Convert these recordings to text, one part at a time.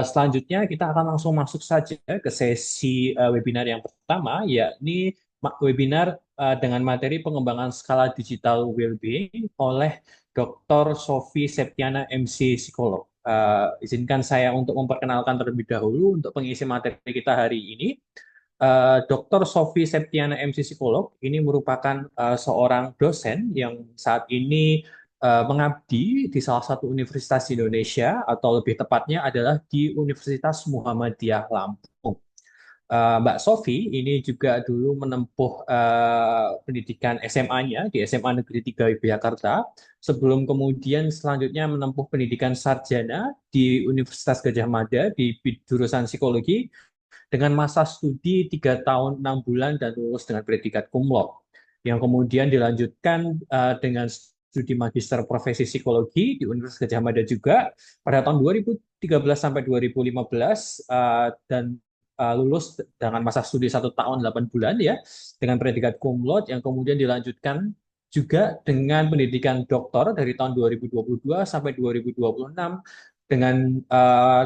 Selanjutnya kita akan langsung masuk saja ke sesi webinar yang pertama, yakni webinar dengan materi pengembangan skala digital wellbeing oleh Dr. Sofi Septiana MC Psikolog. Izinkan saya untuk memperkenalkan terlebih dahulu untuk pengisi materi kita hari ini. Dr. Sofi Septiana MC Psikolog ini merupakan seorang dosen yang saat ini mengabdi di salah satu universitas di Indonesia, atau lebih tepatnya adalah di Universitas Muhammadiyah Lampung. Mbak Sofi ini juga dulu menempuh pendidikan SMA-nya di SMA Negeri 3 Yogyakarta, sebelum kemudian selanjutnya menempuh pendidikan sarjana di Universitas Gadjah Mada di jurusan psikologi dengan masa studi 3 tahun 6 bulan dan lulus dengan predikat cum laude, yang kemudian dilanjutkan dengan studi magister profesi psikologi di Universitas Gadjah Mada juga pada tahun 2013 sampai 2015, dan lulus dengan masa studi 1 tahun 8 bulan ya dengan predikat cum laude, yang kemudian dilanjutkan juga dengan pendidikan doktor dari tahun 2022 sampai 2026 dengan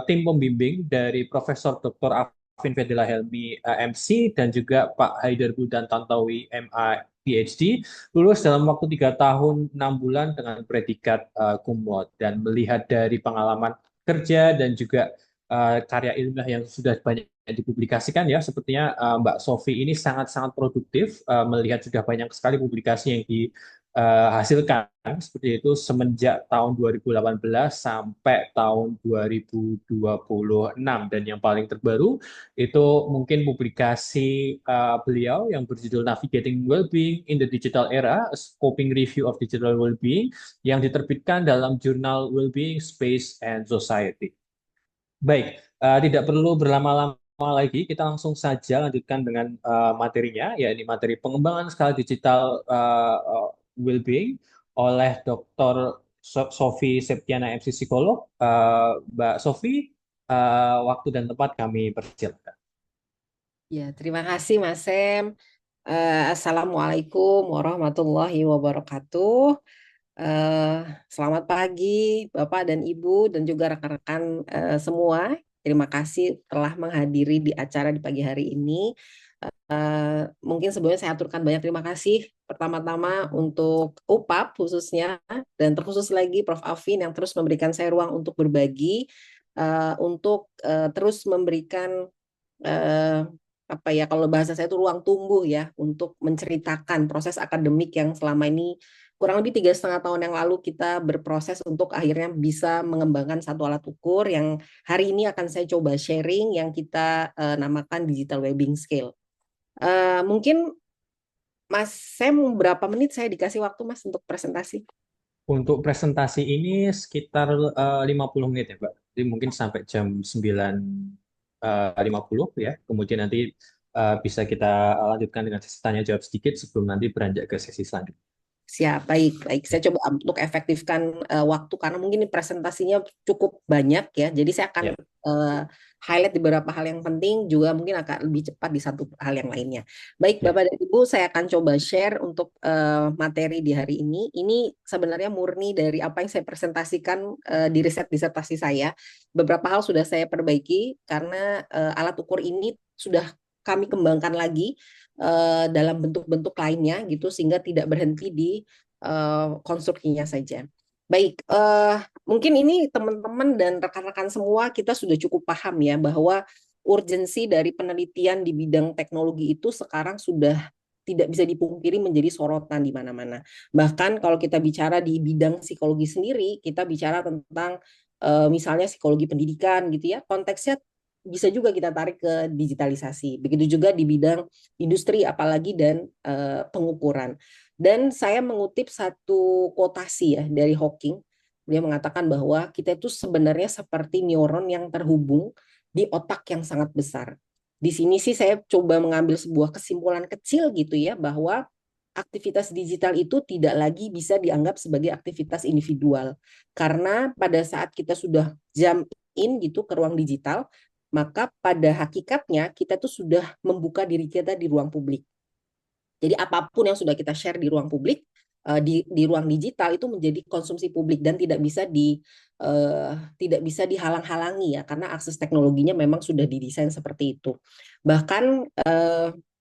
tim pembimbing dari Profesor Dr. Afin Fedila Helmi MC dan juga Pak Haidar Budan Tantowi MA PhD, lulus dalam waktu 3 tahun 6 bulan dengan predikat cum laude. Dan melihat dari pengalaman kerja dan juga karya ilmiah yang sudah banyak dipublikasikan ya, sepertinya Mbak Sofi ini sangat-sangat produktif, melihat sudah banyak sekali publikasi yang dihasilkan seperti itu semenjak tahun 2018 sampai tahun 2026. Dan yang paling terbaru itu mungkin publikasi beliau yang berjudul Navigating Wellbeing in the Digital Era, A Scoping Review of Digital Wellbeing, yang diterbitkan dalam jurnal Wellbeing, Space and Society. Baik, tidak perlu berlama-lama lagi, kita langsung saja lanjutkan dengan materinya, yakni materi pengembangan skala digital well-being oleh Dr. Sofi Septiana MC Psikolog. Mbak Sofi, waktu dan tempat kami persilakan. Ya, terima kasih Mas Sem. Assalamualaikum warahmatullahi wabarakatuh. Eh, Selamat pagi Bapak dan Ibu dan juga rekan-rekan semua. Terima kasih telah menghadiri di acara di pagi hari ini. Mungkin sebelumnya saya aturkan banyak terima kasih pertama-tama untuk UPAP khususnya dan terkhusus lagi Prof. Afin yang terus memberikan saya ruang untuk berbagi, untuk terus memberikan eh, apa ya, kalau bahasa saya itu ruang tunggu ya untuk menceritakan proses akademik yang selama ini kurang lebih 3,5 tahun yang lalu kita berproses untuk akhirnya bisa mengembangkan satu alat ukur yang hari ini akan saya coba sharing, yang kita namakan Digital Wellbeing Scale. Mungkin Mas Sam, berapa menit saya dikasih waktu Mas untuk presentasi? Untuk presentasi ini sekitar 50 menit ya, Mbak. Jadi mungkin sampai jam 9.50 ya. Kemudian nanti bisa kita lanjutkan dengan sesi tanya jawab sedikit sebelum nanti beranjak ke sesi selanjutnya. Siap, baik, baik. Saya coba untuk efektifkan waktu karena mungkin ini presentasinya cukup banyak ya. Jadi saya akan Ya, highlight di beberapa hal yang penting, juga mungkin akan lebih cepat di satu hal yang lainnya. Baik, ya. Bapak dan Ibu, saya akan coba share untuk materi di hari ini. Ini sebenarnya murni dari apa yang saya presentasikan di riset disertasi saya. Beberapa hal sudah saya perbaiki karena alat ukur ini sudah kami kembangkan lagi dalam bentuk-bentuk lainnya gitu, sehingga tidak berhenti di konstruksinya saja. Baik, mungkin ini teman-teman dan rekan-rekan semua kita sudah cukup paham ya bahwa urgensi dari penelitian di bidang teknologi itu sekarang sudah tidak bisa dipungkiri menjadi sorotan di mana-mana. Bahkan kalau kita bicara di bidang psikologi sendiri, kita bicara tentang misalnya psikologi pendidikan gitu ya, konteksnya bisa juga kita tarik ke digitalisasi. Begitu juga di bidang industri apalagi dan pengukuran. Dan saya mengutip satu quotasi ya dari Hawking. Dia mengatakan bahwa kita itu sebenarnya seperti neuron yang terhubung di otak yang sangat besar. Di sini sih saya coba mengambil sebuah kesimpulan kecil gitu ya, bahwa aktivitas digital itu tidak lagi bisa dianggap sebagai aktivitas individual. Karena pada saat kita sudah jump in gitu ke ruang digital, maka pada hakikatnya kita tuh sudah membuka diri kita di ruang publik. Jadi apapun yang sudah kita share di ruang publik, di ruang digital itu menjadi konsumsi publik dan tidak bisa dihalang-halangi ya, karena akses teknologinya memang sudah didesain seperti itu. Bahkan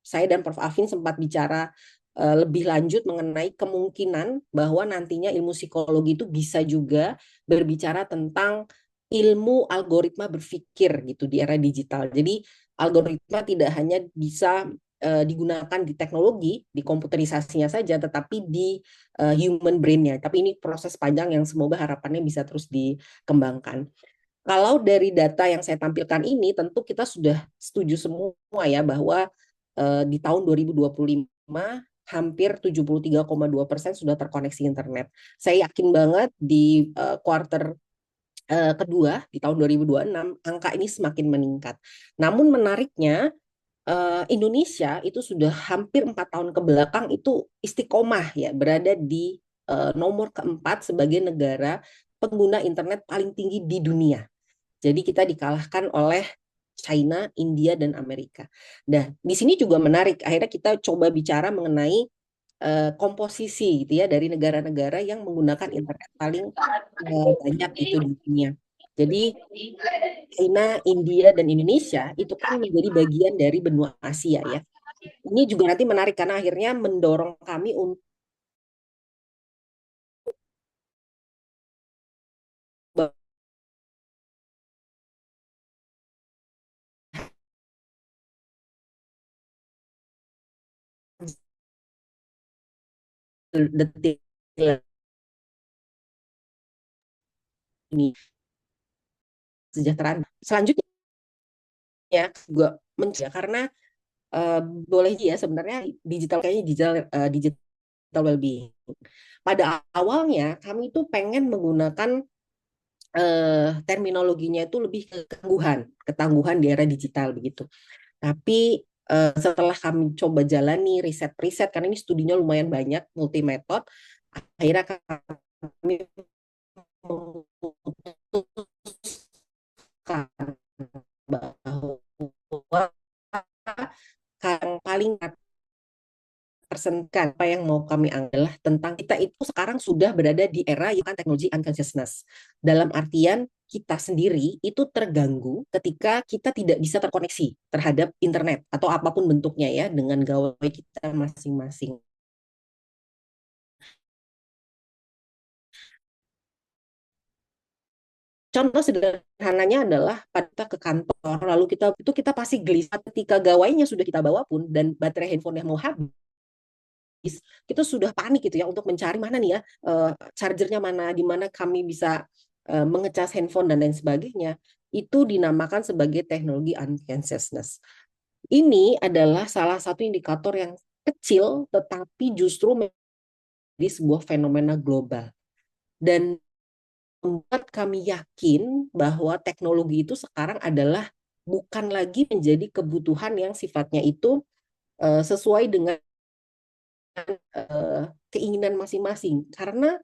saya dan Prof. Afin sempat bicara lebih lanjut mengenai kemungkinan bahwa nantinya ilmu psikologi itu bisa juga berbicara tentang ilmu algoritma berpikir gitu di era digital. Jadi algoritma tidak hanya bisa digunakan di teknologi, di komputerisasinya saja, tetapi di human brain-nya. Tapi ini proses panjang yang semoga harapannya bisa terus dikembangkan. Kalau dari data yang saya tampilkan ini, tentu kita sudah setuju semua ya bahwa di tahun 2025 hampir 73,2% sudah terkoneksi internet. Saya yakin banget di kuartal kedua di tahun 2026 angka ini semakin meningkat. Namun menariknya Indonesia itu sudah hampir 4 tahun ke belakang itu istiqomah ya berada di nomor keempat sebagai negara pengguna internet paling tinggi di dunia. Jadi kita dikalahkan oleh China, India, dan Amerika. Nah, di sini juga menarik. Akhirnya kita coba bicara mengenai komposisi gitu ya dari negara-negara yang menggunakan internet paling banyak itu di dunia. Jadi China, India, dan Indonesia itu kan menjadi bagian dari benua Asia ya. Ini juga nanti menarik karena akhirnya mendorong kami untuk detik ini kesejahteraan. Selanjutnya juga mencegah karena boleh ya sebenarnya digital well-being. Pada awalnya kami itu pengen menggunakan terminologinya itu lebih ke ketangguhan di era digital begitu. Tapi setelah kami coba jalani riset-riset, karena ini studinya lumayan banyak, multi metode, akhirnya kami memutuskan bahwa yang paling persenkan apa yang mau kami adalah tentang kita itu sekarang sudah berada di era yang teknologi unconsciousness. Dalam artian kita sendiri itu terganggu ketika kita tidak bisa terkoneksi terhadap internet atau apapun bentuknya ya dengan gawai kita masing-masing. Contoh sederhananya adalah pada ke kantor lalu kita pasti gelisah ketika gawainya sudah kita bawa pun dan baterai handphonenya mau habis, kita sudah panik gitu ya untuk mencari mana nih ya chargernya mana, di mana kami bisa mengecas handphone dan lain sebagainya. Itu dinamakan sebagai teknologi unconsciousness. Ini adalah salah satu indikator yang kecil tetapi justru menjadi sebuah fenomena global dan membuat kami yakin bahwa teknologi itu sekarang adalah bukan lagi menjadi kebutuhan yang sifatnya itu sesuai dengan keinginan masing-masing, karena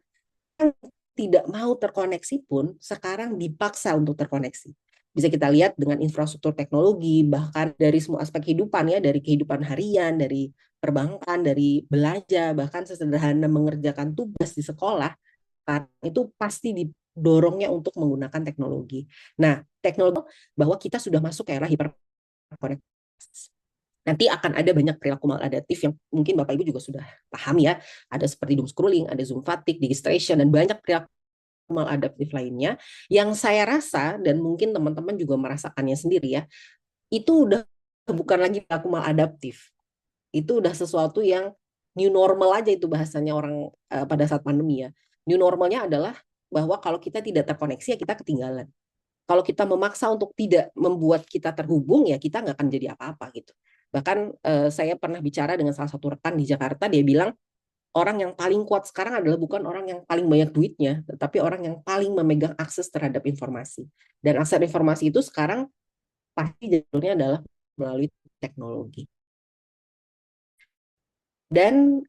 tidak mau terkoneksi pun sekarang dipaksa untuk terkoneksi. Bisa kita lihat dengan infrastruktur teknologi, bahkan dari semua aspek kehidupan ya, dari kehidupan harian, dari perbankan, dari belanja, bahkan sesederhana mengerjakan tugas di sekolah, kan itu pasti didorongnya untuk menggunakan teknologi. Nah, teknologi bahwa kita sudah masuk ke era hiperkoneksi. Nanti akan ada banyak perilaku maladaptif yang mungkin Bapak Ibu juga sudah paham ya. Ada seperti doom scrolling, ada zoom fatigue, distraction, dan banyak perilaku maladaptif lainnya yang saya rasa dan mungkin teman-teman juga merasakannya sendiri ya. Itu udah bukan lagi perilaku maladaptif. Itu udah sesuatu yang new normal aja itu bahasanya orang pada saat pandemi ya. New normalnya adalah bahwa kalau kita tidak terkoneksi ya kita ketinggalan. Kalau kita memaksa untuk tidak membuat kita terhubung ya kita nggak akan jadi apa-apa gitu. Bahkan saya pernah bicara dengan salah satu rekan di Jakarta, dia bilang orang yang paling kuat sekarang adalah bukan orang yang paling banyak duitnya, tetapi orang yang paling memegang akses terhadap informasi. Dan akses informasi itu sekarang pasti jalurnya adalah melalui teknologi. Dan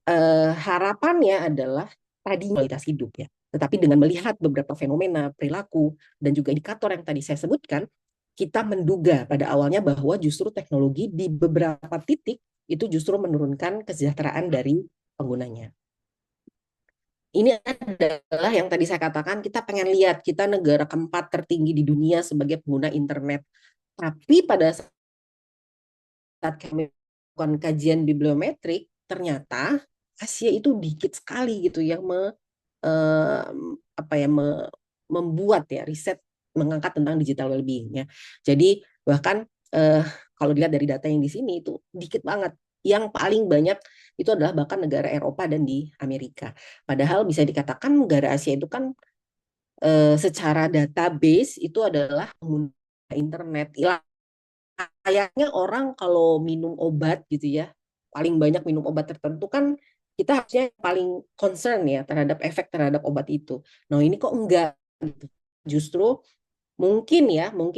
harapannya adalah tadi kualitas hidup ya. Tetapi dengan melihat beberapa fenomena, perilaku, dan juga indikator yang tadi saya sebutkan, kita menduga pada awalnya bahwa justru teknologi di beberapa titik itu justru menurunkan kesejahteraan dari penggunanya. Ini adalah yang tadi saya katakan, kita pengen lihat kita negara keempat tertinggi di dunia sebagai pengguna internet. Tapi pada saat kami melakukan kajian bibliometrik, ternyata Asia itu dikit sekali gitu yang eh, apa ya membuat ya riset mengangkat tentang digital well-being-nya. Jadi bahkan kalau dilihat dari data yang di sini itu dikit banget. Yang paling banyak itu adalah bahkan negara Eropa dan di Amerika. Padahal bisa dikatakan negara Asia itu kan secara database itu adalah pengguna internet. Kayaknya orang kalau minum obat gitu ya, paling banyak minum obat tertentu kan kita harusnya paling concern ya terhadap efek terhadap obat itu. Nah ini kok enggak gitu. Justru mungkin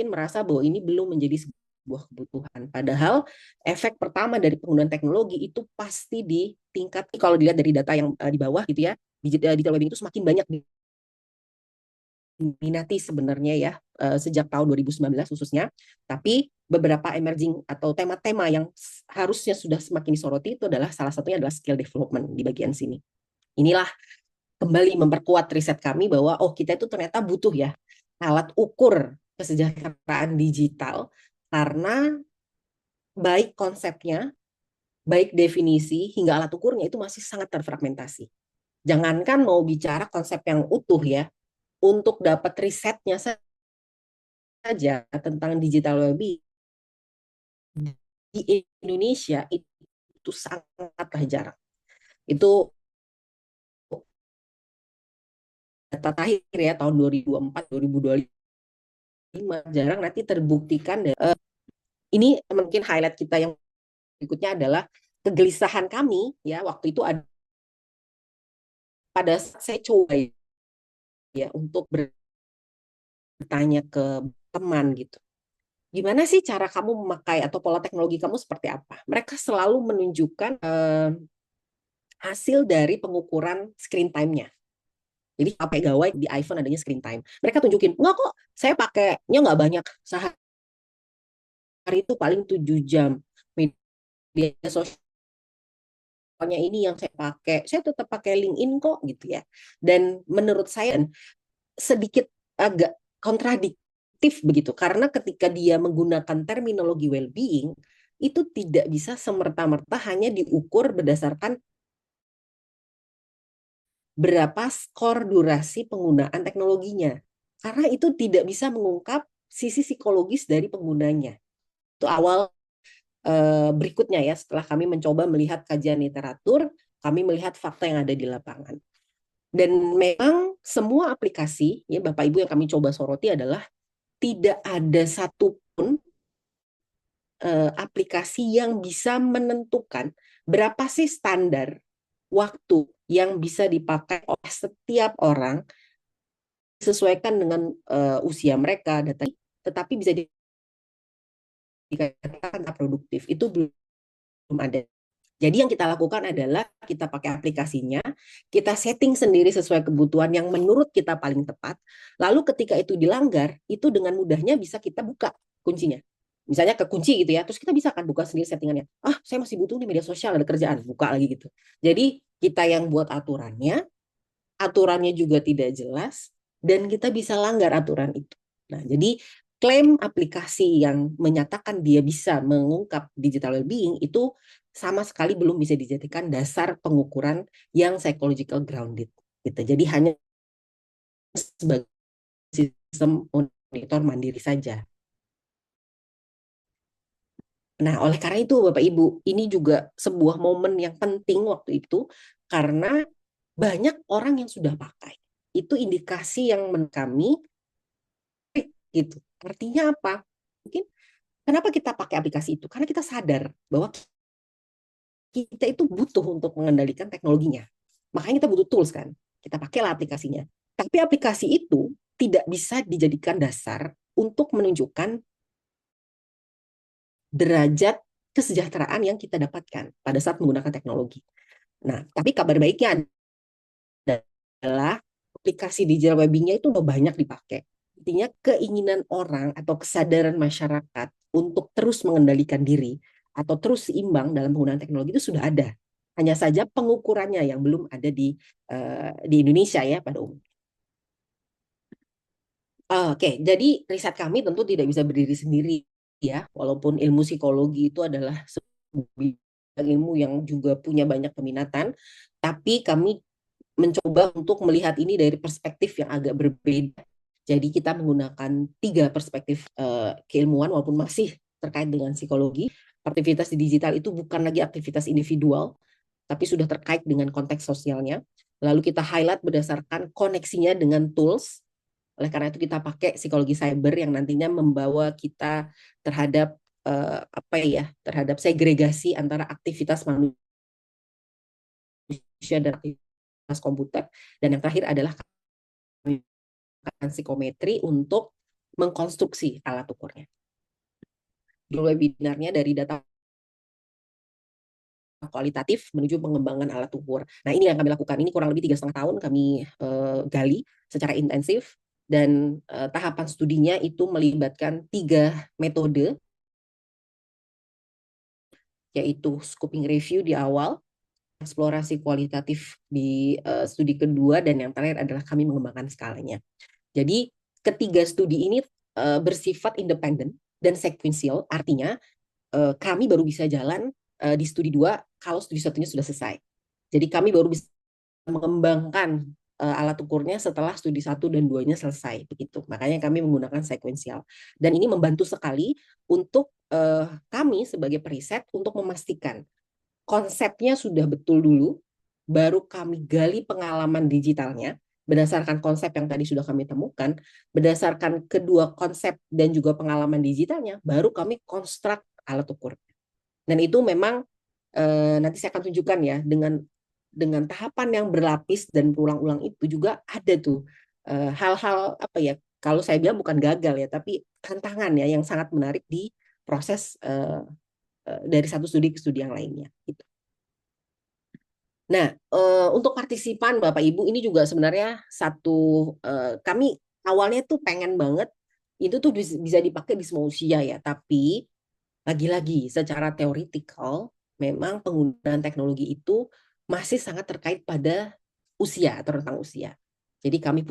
merasa bahwa ini belum menjadi sebuah kebutuhan. Padahal efek pertama dari penggunaan teknologi itu pasti di tingkat, kalau dilihat dari data yang di bawah gitu ya, digital wellbeing itu semakin banyak diminati sebenarnya ya sejak tahun 2019 khususnya. Tapi beberapa emerging atau tema-tema yang harusnya sudah semakin disoroti itu adalah salah satunya adalah skill development di bagian sini. Inilah kembali memperkuat riset kami bahwa oh kita itu ternyata butuh ya alat ukur kesejahteraan digital karena baik konsepnya, baik definisi hingga alat ukurnya itu masih sangat terfragmentasi. Jangankan mau bicara konsep yang utuh ya, untuk dapat risetnya saja tentang digital well-being di Indonesia itu sangatlah jarang. Itu data terakhir ya tahun 2024 2025 jarang nanti terbuktikan. Ini mungkin highlight kita yang berikutnya adalah kegelisahan kami ya waktu itu ada pada saat saya coba ya untuk bertanya ke teman gitu. Gimana sih cara kamu memakai atau pola teknologi kamu seperti apa? Mereka selalu menunjukkan hasil dari pengukuran screen time-nya. Jadi pakai gawai di iPhone adanya screen time. Mereka tunjukin, enggak kok, saya pakainya nggak banyak. Sehari itu paling 7 jam. Media sosialnya ini yang saya pakai. Saya tetap pakai LinkedIn kok gitu ya. Dan menurut saya sedikit agak kontradiktif begitu. Karena ketika dia menggunakan terminologi well-being, itu tidak bisa semerta-merta hanya diukur berdasarkan berapa skor durasi penggunaan teknologinya. Karena itu tidak bisa mengungkap sisi psikologis dari penggunanya. Itu awal berikutnya ya, setelah kami mencoba melihat kajian literatur, kami melihat fakta yang ada di lapangan. Dan memang semua aplikasi, ya Bapak Ibu yang kami coba soroti adalah tidak ada satupun aplikasi yang bisa menentukan berapa sih standar waktu yang bisa dipakai oleh setiap orang disesuaikan dengan usia mereka, data, tetapi bisa dikatakan produktif. Itu belum ada. Jadi yang kita lakukan adalah kita pakai aplikasinya, kita setting sendiri sesuai kebutuhan yang menurut kita paling tepat. Lalu ketika itu dilanggar, itu dengan mudahnya bisa kita buka kuncinya. Misalnya kekunci gitu ya, terus kita bisa kan buka sendiri settingannya. Ah, saya masih butuh nih media sosial, ada kerjaan, buka lagi gitu. Jadi kita yang buat aturannya, aturannya juga tidak jelas, dan kita bisa langgar aturan itu. Nah, jadi klaim aplikasi yang menyatakan dia bisa mengungkap digital well-being itu sama sekali belum bisa dijadikan dasar pengukuran yang psychological grounded. Gitu. Jadi hanya sebagai sistem monitor mandiri saja. Nah, oleh karena itu Bapak Ibu, ini juga sebuah momen yang penting waktu itu karena banyak orang yang sudah pakai. Itu indikasi yang kami gitu. Artinya apa? Mungkin kenapa kita pakai aplikasi itu? Karena kita sadar bahwa kita itu butuh untuk mengendalikan teknologinya. Makanya kita butuh tools kan. Kita pakailah aplikasinya. Tapi aplikasi itu tidak bisa dijadikan dasar untuk menunjukkan derajat kesejahteraan yang kita dapatkan pada saat menggunakan teknologi. Nah, tapi kabar baiknya adalah aplikasi digital webbingnya itu udah banyak dipakai. Intinya keinginan orang atau kesadaran masyarakat untuk terus mengendalikan diri atau terus seimbang dalam penggunaan teknologi itu sudah ada. Hanya saja pengukurannya yang belum ada di Indonesia ya pada umumnya. Oke, jadi riset kami tentu tidak bisa berdiri sendiri ya, walaupun ilmu psikologi itu adalah sebuah ilmu yang juga punya banyak peminatan, tapi kami mencoba untuk melihat ini dari perspektif yang agak berbeda. Jadi kita menggunakan 3 perspektif keilmuan walaupun masih terkait dengan psikologi. Aktivitas di digital itu bukan lagi aktivitas individual, tapi sudah terkait dengan konteks sosialnya. Lalu kita highlight berdasarkan koneksinya dengan tools. Oleh karena itu kita pakai psikologi cyber yang nantinya membawa kita terhadap terhadap segregasi antara aktivitas manusia dan aktivitas komputer. Dan yang terakhir adalah psikometri untuk mengkonstruksi alat ukurnya. Di webinarnya dari data kualitatif menuju pengembangan alat ukur. Nah, ini yang kami lakukan. Ini kurang lebih 3,5 tahun kami gali secara intensif, dan tahapan studinya itu melibatkan 3 metode, yaitu scoping review di awal, eksplorasi kualitatif di studi kedua, dan yang terakhir adalah kami mengembangkan skalanya. Jadi ketiga studi ini bersifat independen dan sekuensial, artinya kami baru bisa jalan di studi 2 kalau studi satunya sudah selesai. Jadi kami baru bisa mengembangkan alat ukurnya setelah studi 1 dan 2-nya selesai begitu. Makanya kami menggunakan sekuensial. Dan ini membantu sekali untuk kami sebagai periset untuk memastikan konsepnya sudah betul dulu, baru kami gali pengalaman digitalnya berdasarkan konsep yang tadi sudah kami temukan, berdasarkan kedua konsep dan juga pengalaman digitalnya, baru kami konstruk alat ukur. Dan itu memang nanti saya akan tunjukkan ya, dengan tahapan yang berlapis dan berulang-ulang itu juga ada tuh hal-hal apa ya, kalau saya bilang bukan gagal ya, tapi tantangan ya yang sangat menarik di proses dari satu studi ke studi yang lainnya. Gitu. Nah, untuk partisipan Bapak Ibu ini juga sebenarnya kami awalnya tuh pengen banget itu tuh bisa dipakai di semua usia ya, tapi lagi-lagi secara teoritikal memang penggunaan teknologi itu masih sangat terkait pada usia atau rentang usia. Jadi kami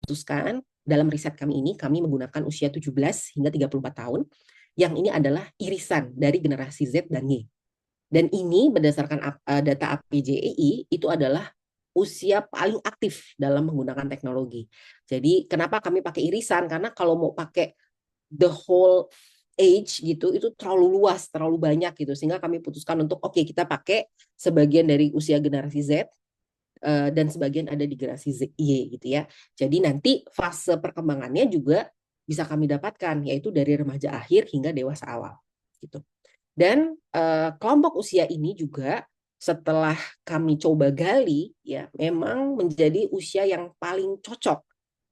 putuskan dalam riset kami ini kami menggunakan usia 17 hingga 34 tahun, yang ini adalah irisan dari generasi Z dan Y. Dan ini berdasarkan data APJEI itu adalah usia paling aktif dalam menggunakan teknologi. Jadi kenapa kami pakai irisan? Karena kalau mau pakai the whole age gitu, itu terlalu luas, terlalu banyak gitu. Sehingga kami putuskan untuk oke, kita pakai sebagian dari usia generasi Z dan sebagian ada di generasi Y gitu ya. Jadi nanti fase perkembangannya juga bisa kami dapatkan, yaitu dari remaja akhir hingga dewasa awal gitu. Dan kelompok usia ini juga setelah kami coba gali ya memang menjadi usia yang paling cocok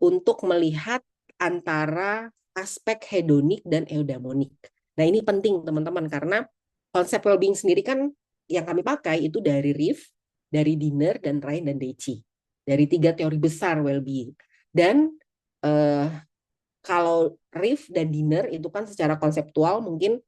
untuk melihat antara aspek hedonik dan eudaimonik. Nah, ini penting teman-teman karena konsep well-being sendiri kan yang kami pakai itu dari Riff, dari Dinner dan Ryan dan Deci. Dari 3 teori besar well-being. Dan kalau Riff dan Dinner itu kan secara konseptual mungkin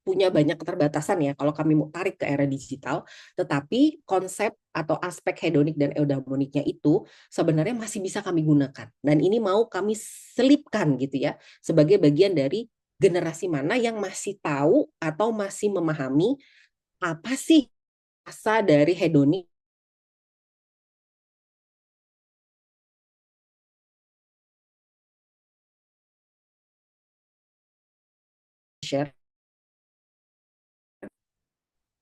punya banyak keterbatasan ya kalau kami mau tarik ke era digital, tetapi konsep atau aspek hedonik dan eudaimoniknya itu sebenarnya masih bisa kami gunakan. Dan ini mau kami selipkan gitu ya, sebagai bagian dari generasi mana yang masih tahu atau masih memahami apa sih rasa dari hedonik share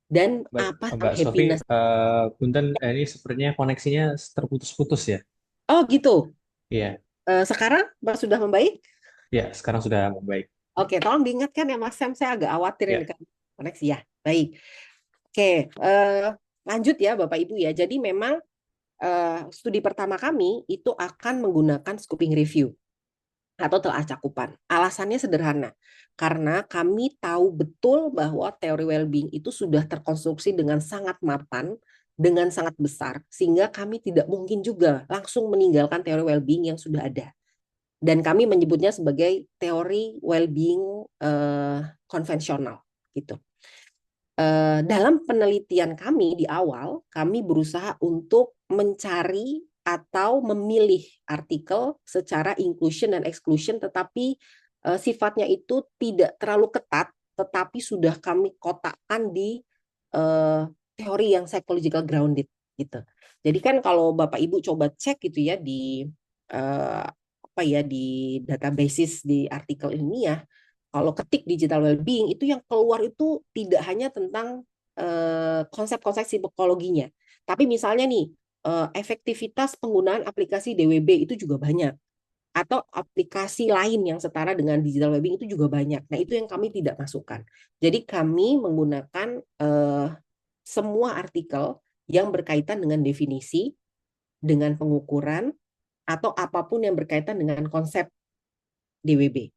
dan Baik, apa Mbak Sofi, happiness. punten ini sepertinya koneksinya terputus-putus ya. Oh gitu. Iya, Sekarang Pak sudah membaik? ya sekarang sudah membaik. Oke, tolong diingatkan ya Mas Sam, saya agak khawatir ini Ya, kan koneksi ya. Baik. Oke, lanjut ya Bapak Ibu ya. Jadi memang studi pertama kami itu akan menggunakan scoping review atau telah cakupan. Alasannya sederhana, karena kami tahu betul bahwa teori well-being itu sudah terkonstruksi dengan sangat mapan, dengan sangat besar, sehingga kami tidak mungkin juga langsung meninggalkan teori well-being yang sudah ada. Dan kami menyebutnya sebagai teori well-being konvensional gitu. Dalam penelitian kami di awal, kami berusaha untuk mencari atau memilih artikel secara inclusion dan exclusion, tetapi sifatnya itu tidak terlalu ketat, tetapi sudah kami kotakkan di teori yang psychological grounded gitu. Jadi kan kalau Bapak Ibu coba cek gitu ya di apa ya di databases di artikel ilmiah, kalau ketik digital well-being itu yang keluar itu tidak hanya tentang konsep-konsep psikologinya, tapi misalnya nih efektivitas penggunaan aplikasi DWB itu juga banyak, atau aplikasi lain yang setara dengan digital well-being itu juga banyak. Nah itu yang kami tidak masukkan. Jadi kami menggunakan semua artikel yang berkaitan dengan definisi, dengan pengukuran, atau apapun yang berkaitan dengan konsep DWB.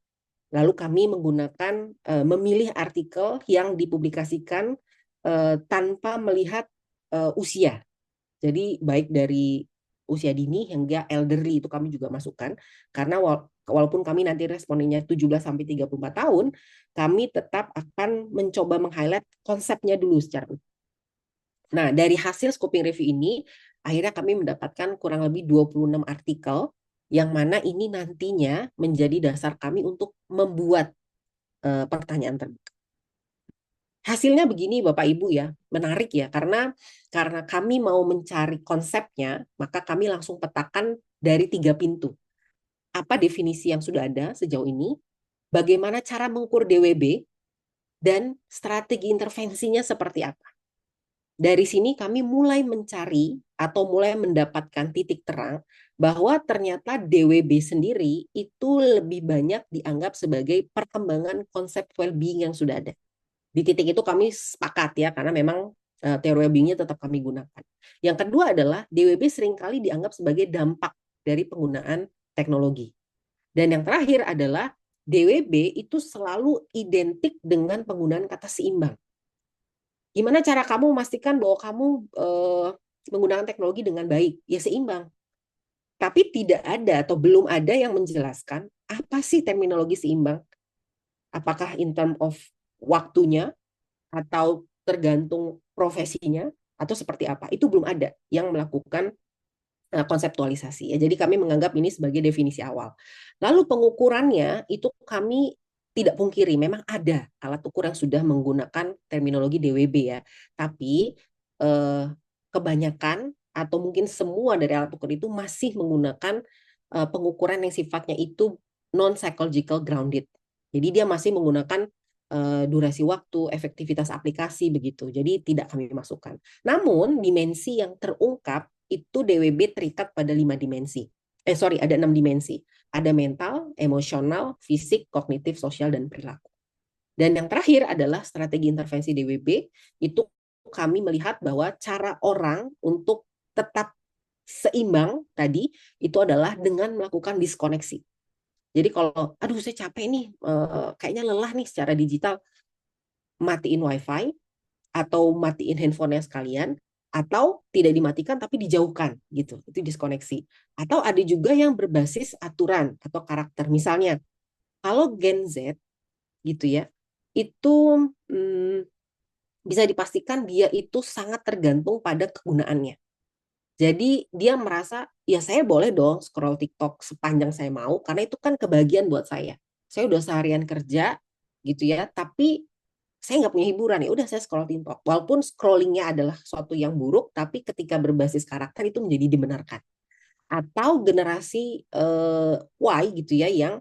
Lalu kami menggunakan memilih artikel yang dipublikasikan tanpa melihat usia. Jadi baik dari usia dini hingga elderly itu kami juga masukkan, karena walaupun kami nanti responnya 17 sampai 34 tahun, kami tetap akan mencoba meng-highlight konsepnya dulu secara utuh. Nah, dari hasil scoping review ini akhirnya kami mendapatkan kurang lebih 26 artikel yang mana ini nantinya menjadi dasar kami untuk membuat pertanyaan terbuka. Hasilnya begini Bapak Ibu ya, menarik ya, karena kami mau mencari konsepnya, maka kami langsung petakan dari 3 pintu. Apa definisi yang sudah ada sejauh ini, bagaimana cara mengukur DWB, dan strategi intervensinya seperti apa. Dari sini kami mulai mencari atau mulai mendapatkan titik terang bahwa ternyata DWB sendiri itu lebih banyak dianggap sebagai perkembangan konsep well-being yang sudah ada. Di titik itu kami sepakat ya, karena memang teori well-beingnya tetap kami gunakan. Yang kedua adalah DWB seringkali dianggap sebagai dampak dari penggunaan teknologi. Dan yang terakhir adalah DWB itu selalu identik dengan penggunaan kata seimbang. Gimana cara kamu memastikan bahwa kamu menggunakan teknologi dengan baik? Ya seimbang. Tapi tidak ada atau belum ada yang menjelaskan apa sih terminologi seimbang. Apakah in term of waktunya, atau tergantung profesinya, atau seperti apa. Itu belum ada yang melakukan konseptualisasi. Ya, jadi kami menganggap ini sebagai definisi awal. Lalu pengukurannya itu kami tidak pungkiri, memang ada alat ukur yang sudah menggunakan terminologi DWB ya. Tapi kebanyakan atau mungkin semua dari alat ukur itu masih menggunakan pengukuran yang sifatnya itu non-psychological grounded. Jadi dia masih menggunakan durasi waktu, efektivitas aplikasi begitu. Jadi tidak kami masukkan. Namun dimensi yang terungkap itu DWB terikat pada 5 dimensi. Ada 6 dimensi. Ada mental, emosional, fisik, kognitif, sosial, dan perilaku. Dan yang terakhir adalah strategi intervensi DWB. Itu kami melihat bahwa cara orang untuk tetap seimbang tadi itu adalah dengan melakukan diskoneksi. Jadi kalau, aduh saya capek nih, kayaknya lelah nih secara digital, matiin wifi, atau matiin handphonenya sekalian, atau tidak dimatikan tapi dijauhkan gitu, itu diskoneksi. Atau ada juga yang berbasis aturan atau karakter. Misalnya kalau Gen Z gitu ya, itu bisa dipastikan dia itu sangat tergantung pada kegunaannya. Jadi dia merasa ya saya boleh dong scroll TikTok sepanjang saya mau karena itu kan kebahagiaan buat saya. Saya udah seharian kerja gitu ya, tapi saya nggak punya hiburan, ya udah saya scroll TikTok. Walaupun scrollingnya adalah sesuatu yang buruk, tapi ketika berbasis karakter itu menjadi dibenarkan. Atau generasi Y gitu ya, yang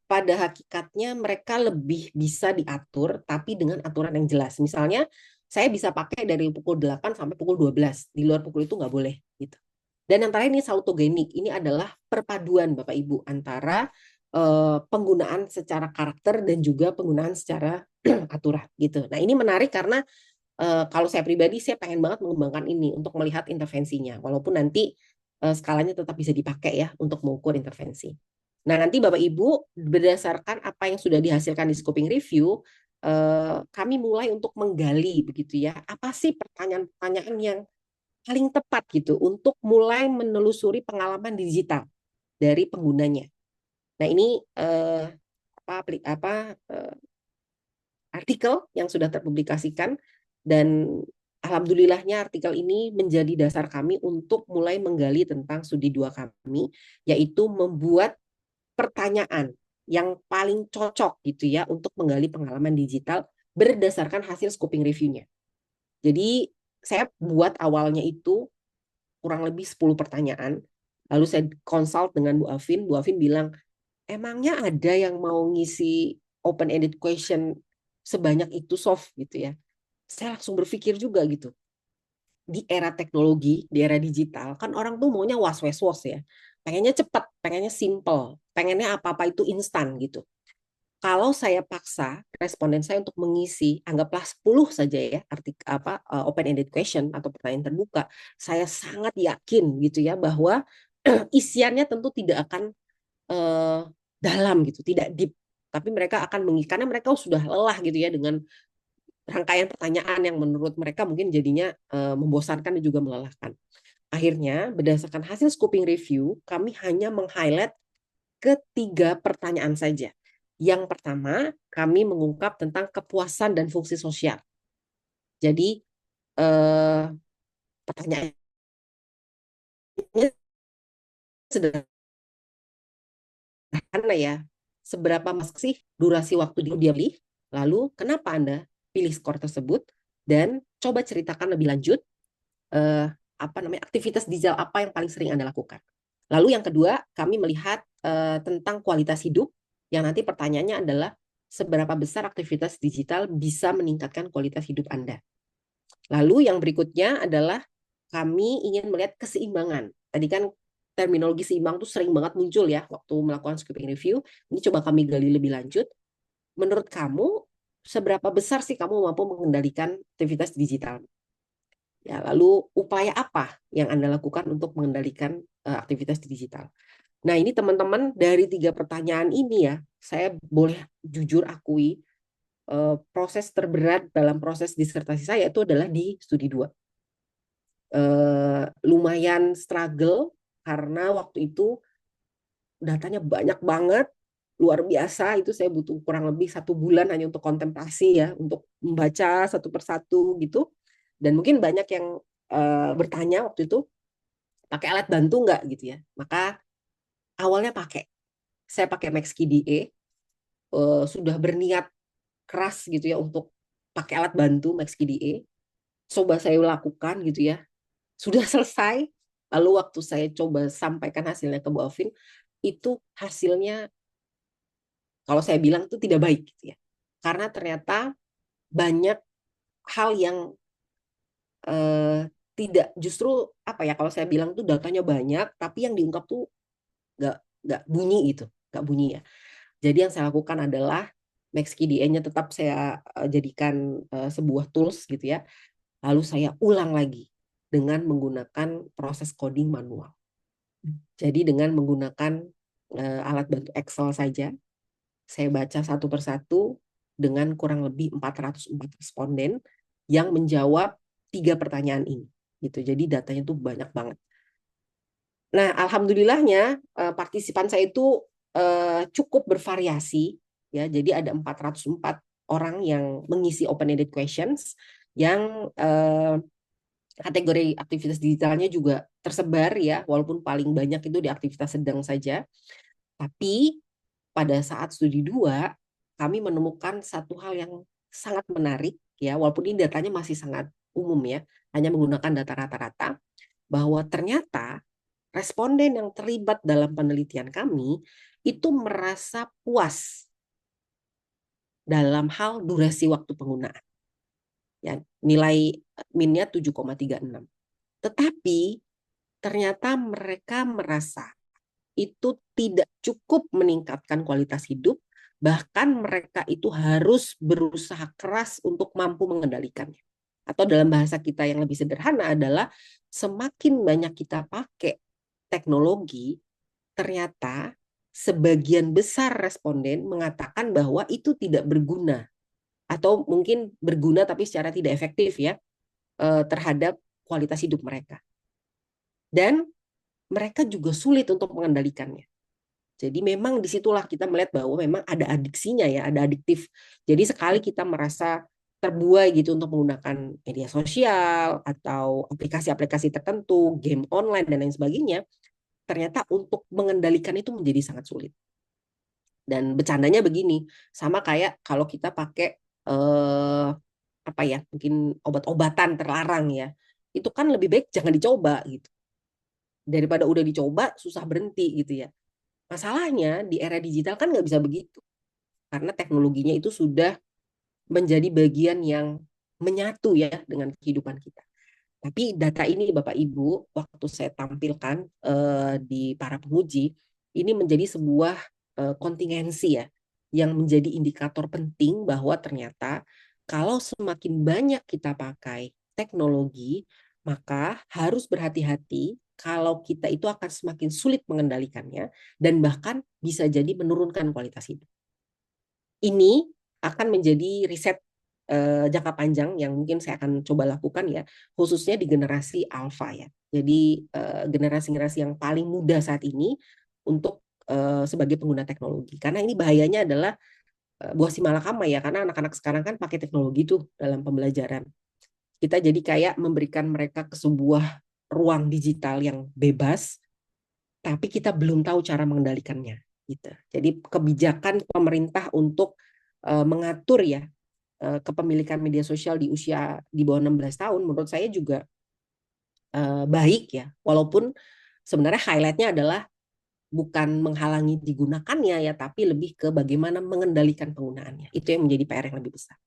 pada hakikatnya mereka lebih bisa diatur, tapi dengan aturan yang jelas. Misalnya saya bisa pakai dari pukul 8 sampai pukul 12, di luar pukul itu nggak boleh gitu. Dan yang terakhir ini sautogenik, ini adalah perpaduan Bapak Ibu antara penggunaan secara karakter dan juga penggunaan secara aturan gitu. Nah ini menarik karena kalau saya pribadi saya pengen banget mengembangkan ini untuk melihat intervensinya, walaupun nanti skalanya tetap bisa dipakai ya untuk mengukur intervensi. Nah nanti Bapak Ibu berdasarkan apa yang sudah dihasilkan di scoping review, kami mulai untuk menggali begitu ya, apa sih pertanyaan-pertanyaan yang paling tepat gitu untuk mulai menelusuri pengalaman digital dari penggunanya. Nah ini artikel yang sudah terpublikasikan, dan alhamdulillahnya artikel ini menjadi dasar kami untuk mulai menggali tentang studi 2 kami, yaitu membuat pertanyaan yang paling cocok gitu ya untuk menggali pengalaman digital berdasarkan hasil scoping review-nya. Jadi saya buat awalnya itu kurang lebih 10 pertanyaan, lalu saya consult dengan Bu Afin bilang, emangnya ada yang mau ngisi open-ended question sebanyak itu soft gitu ya. Saya langsung berpikir juga gitu, di era teknologi, di era digital, kan orang tuh maunya was-was ya. Pengennya cepat, pengennya simple, pengennya apa-apa itu instan gitu. Kalau saya paksa responden saya untuk mengisi, anggaplah 10 saja ya, open-ended question atau pertanyaan terbuka, saya sangat yakin gitu ya bahwa isiannya tentu tidak akan uh, dalam gitu, tidak deep. Tapi mereka akan mengisi, karena mereka sudah lelah gitu ya dengan rangkaian pertanyaan yang menurut mereka mungkin jadinya membosankan dan juga melelahkan. Akhirnya, berdasarkan hasil scoping review, kami hanya meng-highlight ketiga pertanyaan saja. Yang pertama, kami mengungkap tentang kepuasan dan fungsi sosial. Jadi, pertanyaannya sederhana ya. Seberapa masuk sih durasi waktu dia pilih? Lalu, kenapa Anda pilih skor tersebut? Dan coba ceritakan lebih lanjut aktivitas digital apa yang paling sering Anda lakukan. Lalu yang kedua, kami melihat tentang kualitas hidup, yang nanti pertanyaannya adalah seberapa besar aktivitas digital bisa meningkatkan kualitas hidup Anda. Lalu yang berikutnya adalah kami ingin melihat keseimbangan. Tadi kan terminologi seimbang itu sering banget muncul ya waktu melakukan scoping review. Ini coba kami gali lebih lanjut. Menurut kamu, seberapa besar sih kamu mampu mengendalikan aktivitas digital? Ya, lalu upaya apa yang Anda lakukan untuk mengendalikan aktivitas digital? Nah, ini teman-teman dari 3 pertanyaan ini ya, saya boleh jujur akui proses terberat dalam proses disertasi saya itu adalah di studi 2. Lumayan struggle karena waktu itu datanya banyak banget, luar biasa. Itu saya butuh kurang lebih 1 bulan hanya untuk kontemplasi ya, untuk membaca satu persatu gitu. Dan mungkin banyak yang bertanya waktu itu, pakai alat bantu nggak gitu ya. Maka awalnya saya pakai MaxQDA, sudah berniat keras gitu ya untuk pakai alat bantu MaxQDA. Coba saya lakukan gitu ya. Sudah selesai, lalu waktu saya coba sampaikan hasilnya ke Bu Alvin, itu hasilnya kalau saya bilang itu tidak baik gitu ya. Karena ternyata banyak hal yang tidak, justru apa ya, kalau saya bilang tuh datanya banyak tapi yang diungkap tuh nggak nggak bunyi gitu, nggak bunyi ya. Jadi yang saya lakukan adalah MaxQDA-nya tetap saya jadikan sebuah tools gitu ya, lalu saya ulang lagi dengan menggunakan proses coding manual. Jadi dengan menggunakan alat bantu Excel saja, saya baca satu persatu dengan kurang lebih 404 responden yang menjawab 3 pertanyaan ini gitu. Jadi datanya tuh banyak banget. Nah, alhamdulillahnya partisipan saya itu cukup bervariasi ya. Jadi ada 404 orang yang mengisi open-ended questions yang kategori aktivitas digitalnya juga tersebar ya, walaupun paling banyak itu di aktivitas sedang saja. Tapi pada saat studi 2 kami menemukan satu hal yang sangat menarik ya, walaupun ini datanya masih sangat umum ya, hanya menggunakan data rata-rata, bahwa ternyata responden yang terlibat dalam penelitian kami itu merasa puas dalam hal durasi waktu penggunaan. Ya, nilai minnya 7,36. Tetapi ternyata mereka merasa itu tidak cukup meningkatkan kualitas hidup, bahkan mereka itu harus berusaha keras untuk mampu mengendalikannya. Atau dalam bahasa kita yang lebih sederhana adalah semakin banyak kita pakai teknologi, ternyata sebagian besar responden mengatakan bahwa itu tidak berguna atau mungkin berguna tapi secara tidak efektif ya terhadap kualitas hidup mereka. Dan mereka juga sulit untuk mengendalikannya. Jadi memang disitulah kita melihat bahwa memang ada adiksinya ya, ada adiktif. Jadi sekali kita merasa terbuai gitu untuk menggunakan media sosial atau aplikasi-aplikasi tertentu, game online dan lain sebagainya, ternyata untuk mengendalikan itu menjadi sangat sulit. Dan bercandanya begini, sama kayak kalau kita pakai apa ya, mungkin obat-obatan terlarang ya, itu kan lebih baik jangan dicoba gitu. Daripada udah dicoba susah berhenti gitu ya. Masalahnya di era digital kan nggak bisa begitu, karena teknologinya itu sudah menjadi bagian yang menyatu ya dengan kehidupan kita. Tapi data ini Bapak Ibu, waktu saya tampilkan di para penguji, ini menjadi sebuah kontingensi ya, yang menjadi indikator penting bahwa ternyata kalau semakin banyak kita pakai teknologi, maka harus berhati-hati kalau kita itu akan semakin sulit mengendalikannya dan bahkan bisa jadi menurunkan kualitas hidup. Ini akan menjadi riset jangka panjang yang mungkin saya akan coba lakukan ya, khususnya di generasi alfa ya. Jadi generasi-generasi yang paling muda saat ini untuk sebagai pengguna teknologi. Karena ini bahayanya adalah buah si malakama ya, karena anak-anak sekarang kan pakai teknologi tuh dalam pembelajaran. Kita jadi kayak memberikan mereka ke sebuah ruang digital yang bebas, tapi kita belum tahu cara mengendalikannya. Gitu. Jadi kebijakan pemerintah untuk mengatur ya kepemilikan media sosial di usia di bawah 16 tahun menurut saya juga baik ya. Walaupun sebenarnya highlightnya adalah bukan menghalangi digunakannya ya, tapi lebih ke bagaimana mengendalikan penggunaannya. Itu yang menjadi PR yang lebih besar.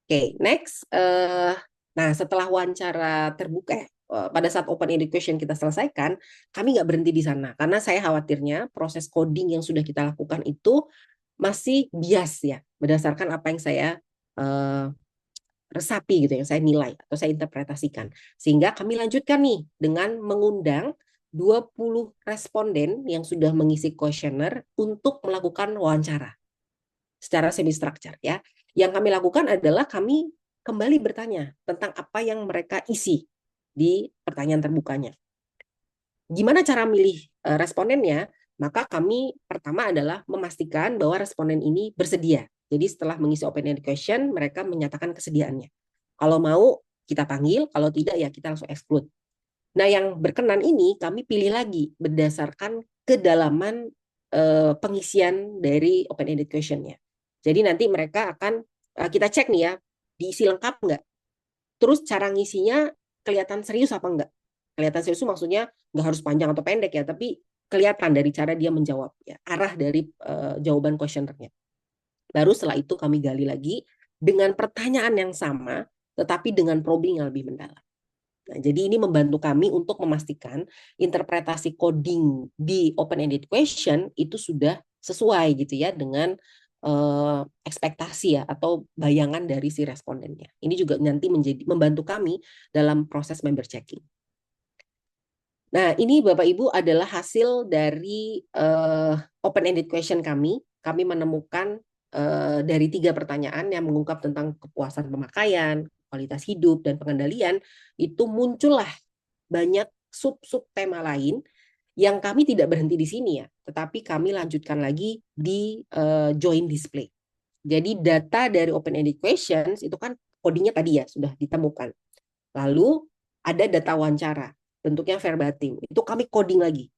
Oke, next. Nah, setelah wawancara terbuka pada saat open education kita selesaikan, kami nggak berhenti di sana karena saya khawatirnya proses coding yang sudah kita lakukan itu masih bias ya, berdasarkan apa yang saya uh, resapi gitu, yang saya nilai atau saya interpretasikan. Sehingga kami lanjutkan nih dengan mengundang 20 responden yang sudah mengisi kuesioner untuk melakukan wawancara secara semi structure ya. Yang kami lakukan adalah kami kembali bertanya tentang apa yang mereka isi di pertanyaan terbukanya. Gimana cara milih respondennya? Maka kami pertama adalah memastikan bahwa responden ini bersedia. Jadi setelah mengisi open education, mereka menyatakan kesediaannya. Kalau mau kita panggil, kalau tidak ya kita langsung exclude. Nah, yang berkenan ini kami pilih lagi berdasarkan kedalaman pengisian dari open education-nya. Jadi nanti mereka akan kita cek nih ya, diisi lengkap nggak? Terus cara ngisinya kelihatan serius apa enggak? Kelihatan serius itu maksudnya nggak harus panjang atau pendek ya, tapi kelihatan dari cara dia menjawab ya, arah dari jawaban kuesionernya. Baru setelah itu kami gali lagi dengan pertanyaan yang sama, tetapi dengan probing yang lebih mendalam. Nah, jadi ini membantu kami untuk memastikan interpretasi coding di open-ended question itu sudah sesuai gitu ya dengan ekspektasi ya atau bayangan dari si respondennya. Ini juga nanti menjadi membantu kami dalam proses member checking. Nah, ini Bapak Ibu adalah hasil dari open-ended question kami. Kami menemukan dari 3 pertanyaan yang mengungkap tentang kepuasan pemakaian, kualitas hidup, dan pengendalian, itu muncullah banyak sub-sub tema lain yang kami tidak berhenti di sini ya, tetapi kami lanjutkan lagi di join display. Jadi data dari open-ended questions itu kan codingnya tadi ya sudah ditemukan. Lalu ada data wawancara, bentuknya verbatim. Itu kami coding lagi.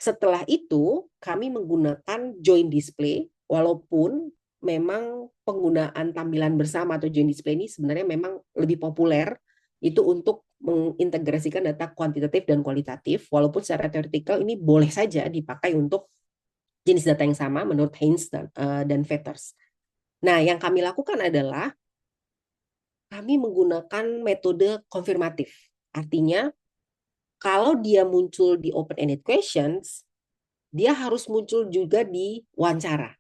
Setelah itu, kami menggunakan join display, walaupun memang penggunaan tampilan bersama atau join display ini sebenarnya memang lebih populer, itu untuk mengintegrasikan data kuantitatif dan kualitatif, walaupun secara teoretikal ini boleh saja dipakai untuk jenis data yang sama menurut Haynes dan Vetters. Nah, yang kami lakukan adalah kami menggunakan metode konfirmatif. Artinya, kalau dia muncul di open-ended questions, dia harus muncul juga di wawancara.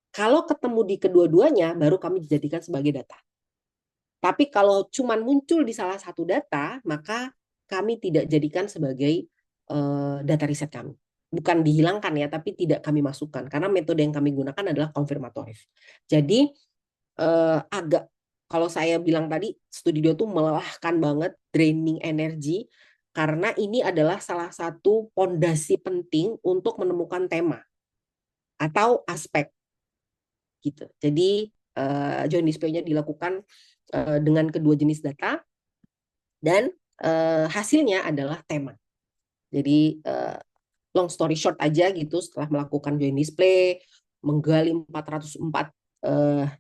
Kalau ketemu di kedua-duanya, baru kami dijadikan sebagai data. Tapi kalau cuma muncul di salah satu data, maka kami tidak jadikan sebagai data riset kami. Bukan dihilangkan ya, tapi tidak kami masukkan. Karena metode yang kami gunakan adalah konfirmatif. Jadi agak, kalau saya bilang tadi, studi itu melelahkan banget, draining energi, karena ini adalah salah satu pondasi penting untuk menemukan tema atau aspek gitu. Jadi joint display-nya dilakukan dengan kedua jenis data dan hasilnya adalah tema. Jadi long story short aja gitu, setelah melakukan joint display, menggali 404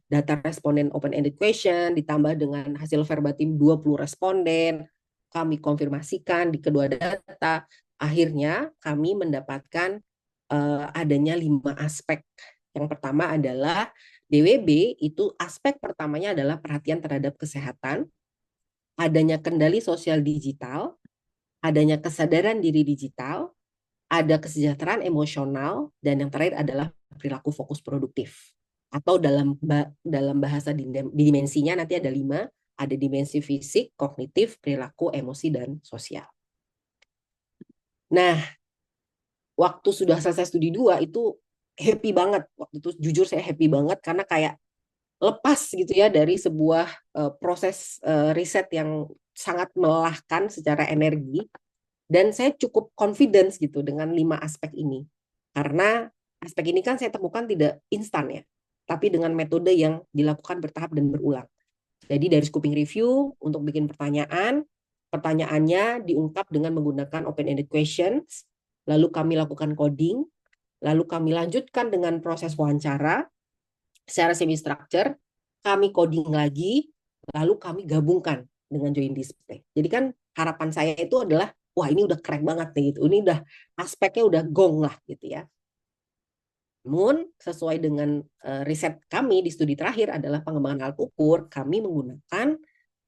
data responden open-ended question, ditambah dengan hasil verbatim 20 responden, kami konfirmasikan di kedua data, akhirnya kami mendapatkan adanya 5 aspek. Yang pertama adalah DWB, itu aspek pertamanya adalah perhatian terhadap kesehatan, adanya kendali sosial digital, adanya kesadaran diri digital, ada kesejahteraan emosional, dan yang terakhir adalah perilaku fokus produktif. Atau dalam bahasa dimensinya nanti ada 5, ada dimensi fisik, kognitif, perilaku, emosi, dan sosial. Nah, waktu sudah selesai studi 2 itu happy banget. Waktu itu jujur saya happy banget karena kayak lepas gitu ya dari sebuah proses riset yang sangat melelahkan secara energi. Dan saya cukup confidence gitu dengan 5 aspek ini. Karena aspek ini kan saya temukan tidak instan ya, tapi dengan metode yang dilakukan bertahap dan berulang. Jadi dari scoping review untuk bikin pertanyaan, pertanyaannya diungkap dengan menggunakan open-ended questions, lalu kami lakukan coding, lalu kami lanjutkan dengan proses wawancara secara semi-structure, kami coding lagi, lalu kami gabungkan dengan joint display. Jadi kan harapan saya itu adalah wah ini udah keren banget nih gitu. Ini udah aspeknya udah gong lah gitu ya. Namun sesuai dengan riset kami di studi terakhir adalah pengembangan alat ukur, kami menggunakan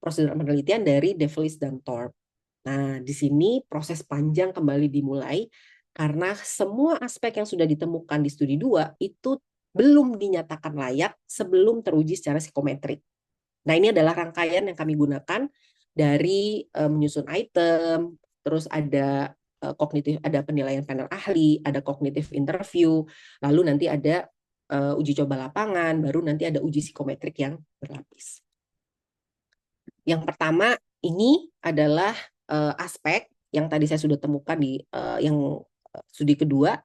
prosedur penelitian dari DeVries dan Thorpe. Nah, di sini proses panjang kembali dimulai karena semua aspek yang sudah ditemukan di studi 2 itu belum dinyatakan layak sebelum teruji secara psikometrik. Nah, ini adalah rangkaian yang kami gunakan dari menyusun item, terus ada kognitif, ada penilaian panel ahli, ada kognitif interview, lalu nanti ada uji coba lapangan, baru nanti ada uji psikometrik yang berlapis. Yang pertama ini adalah aspek yang tadi saya sudah temukan di yang studi kedua,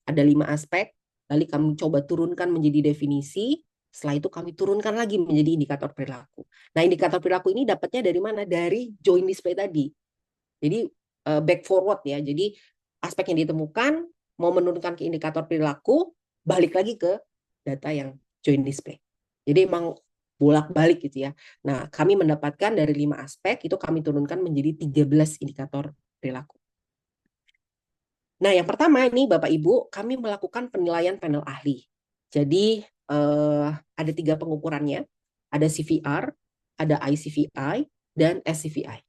ada 5 aspek, lalu kami coba turunkan menjadi definisi, setelah itu kami turunkan lagi menjadi indikator perilaku. Nah, indikator perilaku ini dapatnya dari mana? Dari joint display tadi. Jadi back forward ya. Jadi aspek yang ditemukan mau menurunkan ke indikator perilaku, balik lagi ke data yang joint display. Jadi emang bolak-balik gitu ya. Nah, kami mendapatkan dari 5 aspek itu kami turunkan menjadi 13 indikator perilaku. Nah, yang pertama ini Bapak Ibu, kami melakukan penilaian panel ahli. Jadi ada 3 pengukurannya, ada CVR, ada ICVI, dan SCVI.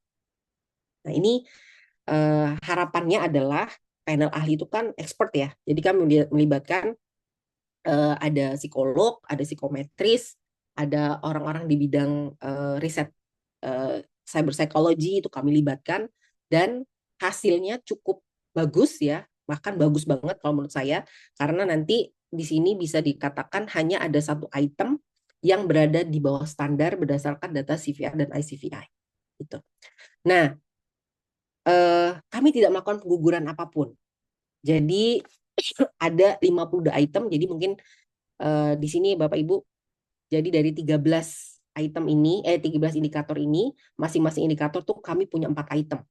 Nah, ini harapannya adalah panel ahli itu kan expert ya. Jadi kami melibatkan ada psikolog, ada psikometris, ada orang-orang di bidang riset cyber psychology itu kami libatkan, dan hasilnya cukup bagus ya, bahkan bagus banget kalau menurut saya, karena nanti di sini bisa dikatakan hanya ada 1 item yang berada di bawah standar berdasarkan data CVR dan ICVI. Gitu. Nah, kami tidak melakukan pengguguran apapun. Jadi ada 52 item, jadi mungkin di sini Bapak Ibu, jadi dari 13 item ini, 13 indikator ini, masing-masing indikator tuh kami punya 4 item.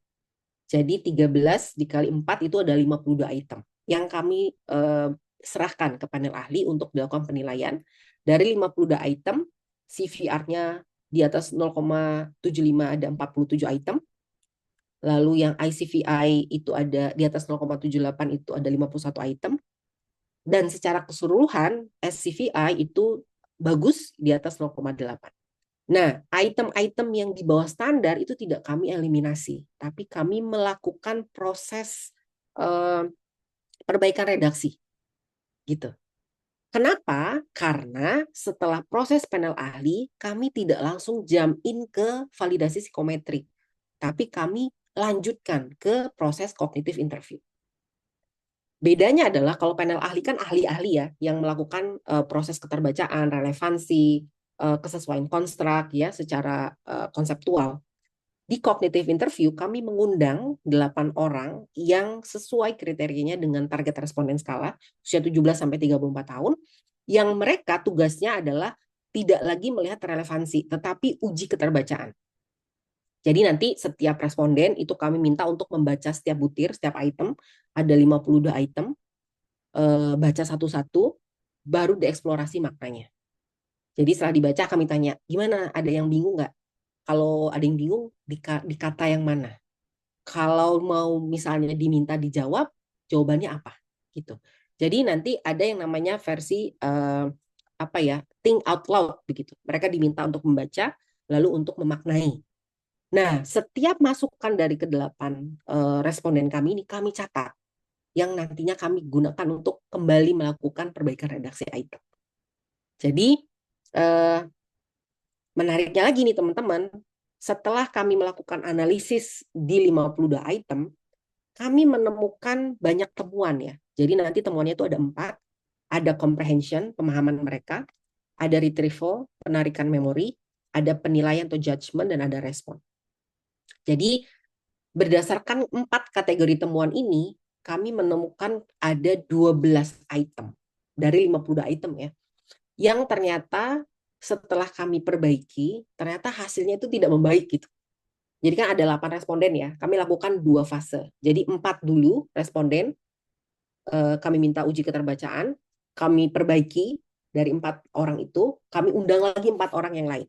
Jadi 13 dikali 4 itu ada 52 item yang kami serahkan ke panel ahli untuk dilakukan penilaian. Dari 52 item, CVR-nya di atas 0,75 ada 47 item. Lalu yang ICVI itu ada di atas 0,78 itu ada 51 item. Dan secara keseluruhan SCVI itu bagus di atas 0,8. Nah, item-item yang di bawah standar itu tidak kami eliminasi, tapi kami melakukan proses perbaikan redaksi. Gitu. Kenapa? Karena setelah proses panel ahli, kami tidak langsung jump in ke validasi psikometrik, tapi kami lanjutkan ke proses kognitif interview. Bedanya adalah kalau panel ahli kan ahli-ahli ya yang melakukan proses keterbacaan, relevansi, kesesuaian konstruk ya secara konseptual. Di cognitive interview, kami mengundang 8 orang yang sesuai kriterianya dengan target responden skala, usia 17-34 tahun, yang mereka tugasnya adalah tidak lagi melihat relevansi, tetapi uji keterbacaan. Jadi nanti setiap responden itu kami minta untuk membaca setiap butir, setiap item, ada 52 item, baca satu-satu, baru dieksplorasi maknanya. Jadi setelah dibaca kami tanya, gimana, ada yang bingung nggak? Kalau ada yang bingung, di kata yang mana? Kalau mau misalnya diminta dijawab, jawabannya apa? Gitu. Jadi nanti ada yang namanya versi apa ya, think out loud begitu. Mereka diminta untuk membaca, lalu untuk memaknai. Nah, setiap masukan dari kedelapan responden kami ini kami catat, yang nantinya kami gunakan untuk kembali melakukan perbaikan redaksi item. Jadi menariknya lagi nih teman-teman, setelah kami melakukan analisis di 52 item, kami menemukan banyak temuan ya. Jadi nanti temuannya itu ada 4, ada comprehension, pemahaman mereka, ada retrieval, penarikan memori, ada penilaian atau judgment, dan ada respon. Jadi berdasarkan 4 kategori temuan ini, kami menemukan ada 12 item dari 52 item ya, yang ternyata setelah kami perbaiki, ternyata hasilnya itu tidak membaik gitu. Jadi kan ada 8 responden ya, kami lakukan 2 fase. Jadi 4 dulu responden, kami minta uji keterbacaan, kami perbaiki dari 4 orang itu, kami undang lagi 4 orang yang lain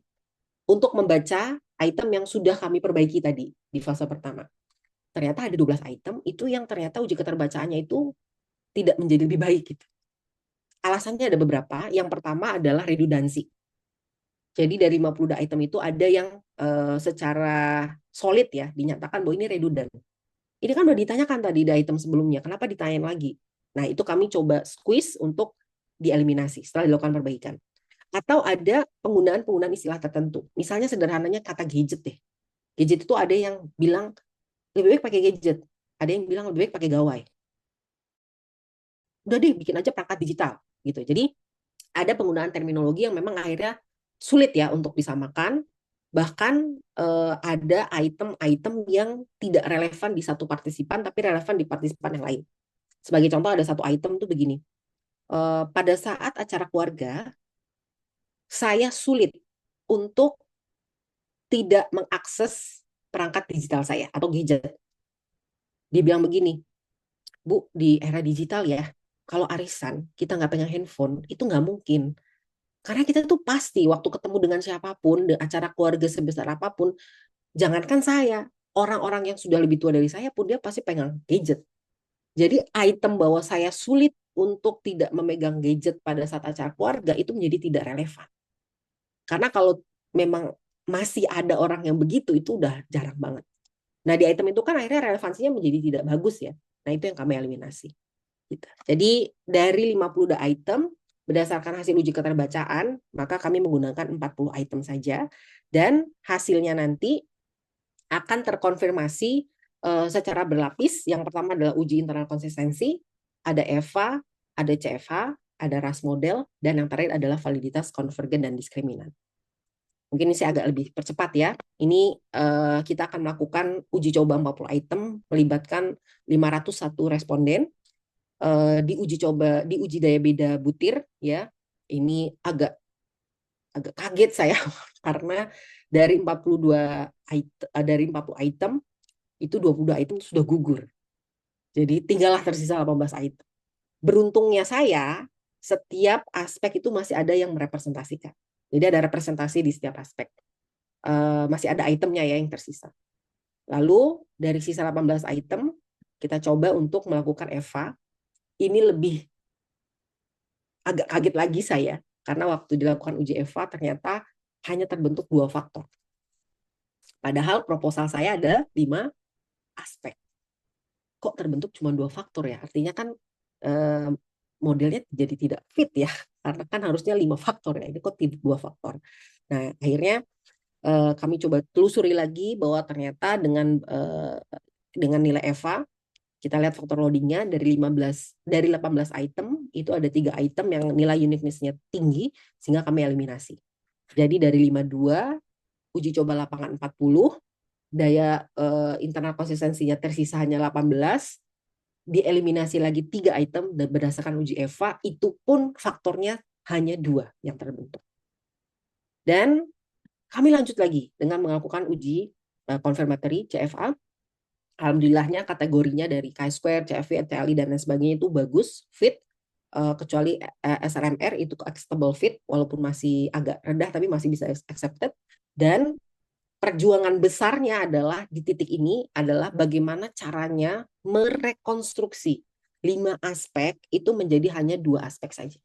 untuk membaca item yang sudah kami perbaiki tadi di fase pertama. Ternyata ada 12 item itu yang ternyata uji keterbacaannya itu tidak menjadi lebih baik gitu. Alasannya ada beberapa. Yang pertama adalah redundansi. Jadi dari 52 item itu ada yang secara solid ya dinyatakan bahwa ini redundant. Ini kan udah ditanyakan tadi di item sebelumnya, kenapa ditanyain lagi? Nah, itu kami coba squeeze untuk dieliminasi setelah dilakukan perbaikan. Atau ada penggunaan istilah tertentu. Misalnya sederhananya kata gadget deh. Gadget itu ada yang bilang lebih baik pakai gadget, ada yang bilang lebih baik pakai gawai. Udah deh, bikin aja perangkat digital gitu. Jadi ada penggunaan terminologi yang memang akhirnya sulit ya untuk disamakan. Bahkan ada item-item yang tidak relevan di satu partisipan, tapi relevan di partisipan yang lain. Sebagai contoh ada satu item tuh begini. Pada saat acara keluarga, saya sulit untuk tidak mengakses perangkat digital saya atau gadget. Dia bilang begini, Bu, di era digital ya, kalau arisan kita nggak pegang handphone, itu nggak mungkin. Karena kita tuh pasti waktu ketemu dengan siapapun, acara keluarga sebesar apapun, jangankan saya, orang-orang yang sudah lebih tua dari saya pun dia pasti pegang gadget. Jadi item bahwa saya sulit untuk tidak memegang gadget pada saat acara keluarga itu menjadi tidak relevan. Karena kalau memang masih ada orang yang begitu, itu udah jarang banget. Nah di item itu kan akhirnya relevansinya menjadi tidak bagus ya. Nah itu yang kami eliminasi. Gitu. Jadi dari 52 item, berdasarkan hasil uji keterbacaan, maka kami menggunakan 40 item saja, dan hasilnya nanti akan terkonfirmasi secara berlapis. Yang pertama adalah uji internal konsistensi, ada EVA, ada CFH, ada RAS model, dan yang terakhir adalah validitas konvergen dan diskriminan. Mungkin ini saya agak lebih percepat ya. Ini kita akan melakukan uji coba 40 item, melibatkan 501 responden, diuji daya beda butir ya. Ini agak kaget saya karena dari 42 item, dari 40 item itu 22 item sudah gugur. Jadi tinggallah tersisa 18 item. Beruntungnya saya, setiap aspek itu masih ada yang merepresentasikan. Jadi ada representasi di setiap aspek. Masih ada itemnya ya yang tersisa. Lalu dari sisa 18 item kita coba untuk melakukan EVA. Ini lebih agak kaget lagi saya, karena waktu dilakukan uji EVA ternyata hanya terbentuk 2 faktor. Padahal proposal saya ada 5 aspek. Kok terbentuk cuma 2 faktor ya? Artinya kan modelnya jadi tidak fit ya, karena kan harusnya 5 faktor ya, ini kok 2 faktor. Nah akhirnya kami coba telusuri lagi bahwa ternyata dengan nilai EVA, kita lihat faktor loadingnya dari 18 item, itu ada 3 item yang nilai uniqueness-nya tinggi, sehingga kami eliminasi. Jadi dari 52, uji coba lapangan 40, daya internal konsistensinya tersisa hanya 18, dieliminasi lagi 3 item dan berdasarkan uji EVA, itu pun faktornya hanya 2 yang terbentuk. Dan kami lanjut lagi dengan melakukan uji confirmatory CFA. Alhamdulillahnya kategorinya dari chi-square, CFV, TLI, dan lain sebagainya itu bagus, fit, kecuali SRMR itu acceptable fit, walaupun masih agak rendah tapi masih bisa accepted. Dan perjuangan besarnya adalah di titik ini adalah bagaimana caranya merekonstruksi 5 aspek itu menjadi hanya 2 aspek saja.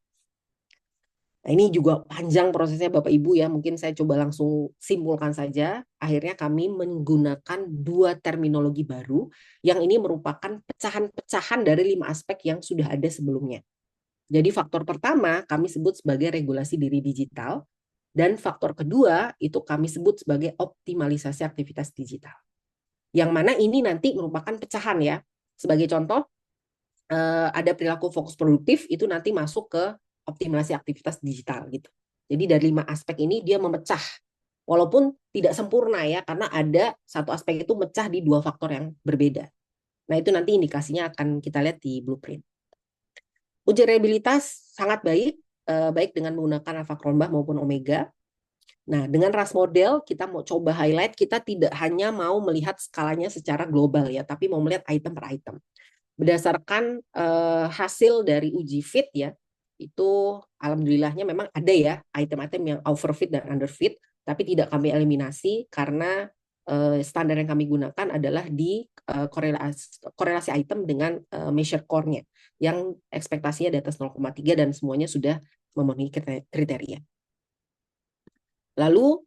Nah, ini juga panjang prosesnya Bapak Ibu ya, mungkin saya coba langsung simpulkan saja. Akhirnya kami menggunakan 2 terminologi baru yang ini merupakan pecahan-pecahan dari 5 aspek yang sudah ada sebelumnya. Jadi faktor pertama kami sebut sebagai regulasi diri digital, dan faktor kedua itu kami sebut sebagai optimalisasi aktivitas digital. Yang mana ini nanti merupakan pecahan ya. Sebagai contoh, ada perilaku fokus produktif, itu nanti masuk ke optimalisasi aktivitas digital gitu. Jadi dari 5 aspek ini dia memecah, walaupun tidak sempurna ya, karena ada satu aspek itu mecah di 2 faktor yang berbeda. Nah itu nanti indikasinya akan kita lihat di blueprint. Uji reliabilitas sangat baik, baik dengan menggunakan alpha Cronbach maupun omega. Nah, dengan RAS model kita mau coba highlight, kita tidak hanya mau melihat skalanya secara global ya, tapi mau melihat item per item. Berdasarkan hasil dari uji fit ya, itu alhamdulillahnya memang ada ya item-item yang overfit dan underfit, tapi tidak kami eliminasi karena standar yang kami gunakan adalah di korelasi item dengan measure core-nya yang ekspektasinya di atas 0,3 dan semuanya sudah memenuhi kriteria. Lalu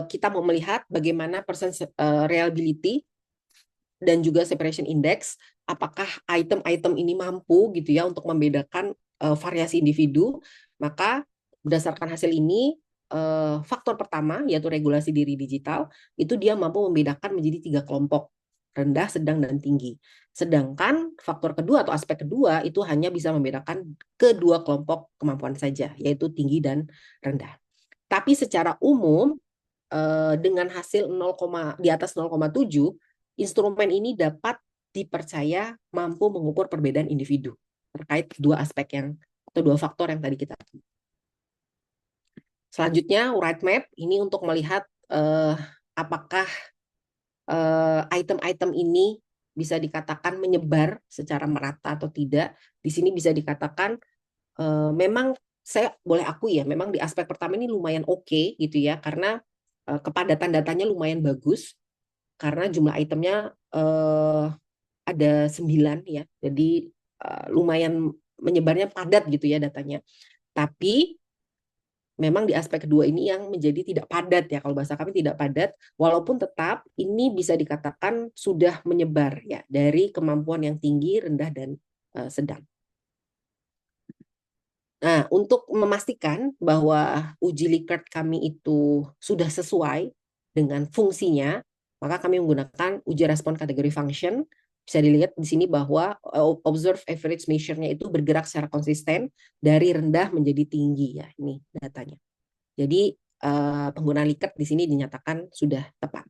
kita mau melihat bagaimana persen reliability dan juga separation index, apakah item-item ini mampu gitu ya untuk membedakan variasi individu. Maka berdasarkan hasil ini, faktor pertama yaitu regulasi diri digital itu dia mampu membedakan menjadi 3 kelompok, rendah, sedang, dan tinggi. Sedangkan faktor kedua atau aspek kedua itu hanya bisa membedakan kedua kelompok kemampuan saja, yaitu tinggi dan rendah. Tapi secara umum dengan hasil 0, di atas 0,7, instrumen ini dapat dipercaya mampu mengukur perbedaan individu terkait 2 aspek yang atau 2 faktor yang tadi kita. Selanjutnya right map ini untuk melihat apakah item-item ini bisa dikatakan menyebar secara merata atau tidak. Di sini bisa dikatakan memang saya boleh akui ya, memang di aspek pertama ini lumayan oke gitu ya, karena kepadatan datanya lumayan bagus, karena jumlah itemnya ada 9 ya, jadi lumayan menyebarnya padat gitu ya datanya. Tapi memang di aspek kedua ini yang menjadi tidak padat ya, kalau bahasa kami tidak padat, walaupun tetap ini bisa dikatakan sudah menyebar ya dari kemampuan yang tinggi, rendah, dan sedang. Nah, untuk memastikan bahwa uji Likert kami itu sudah sesuai dengan fungsinya, maka kami menggunakan uji respon kategori function. Bisa dilihat di sini bahwa observe average measure-nya itu bergerak secara konsisten dari rendah menjadi tinggi ya, ini datanya. Jadi penggunaan Likert di sini dinyatakan sudah tepat.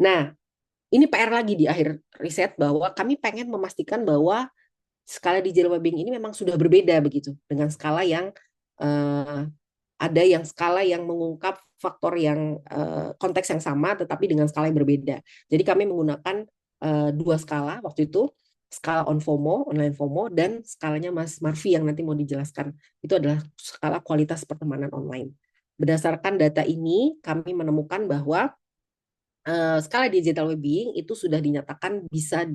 Nah, ini PR lagi di akhir riset bahwa kami pengen memastikan bahwa skala digital wellbeing ini memang sudah berbeda begitu dengan skala yang ada yang skala yang mengungkap faktor yang konteks yang sama tetapi dengan skala yang berbeda. Jadi kami menggunakan 2 skala waktu itu, skala on FOMO, online FOMO, dan skalanya Mas Marfi yang nanti mau dijelaskan. Itu adalah skala kualitas pertemanan online. Berdasarkan data ini kami menemukan bahwa skala digital wellbeing itu sudah dinyatakan bisa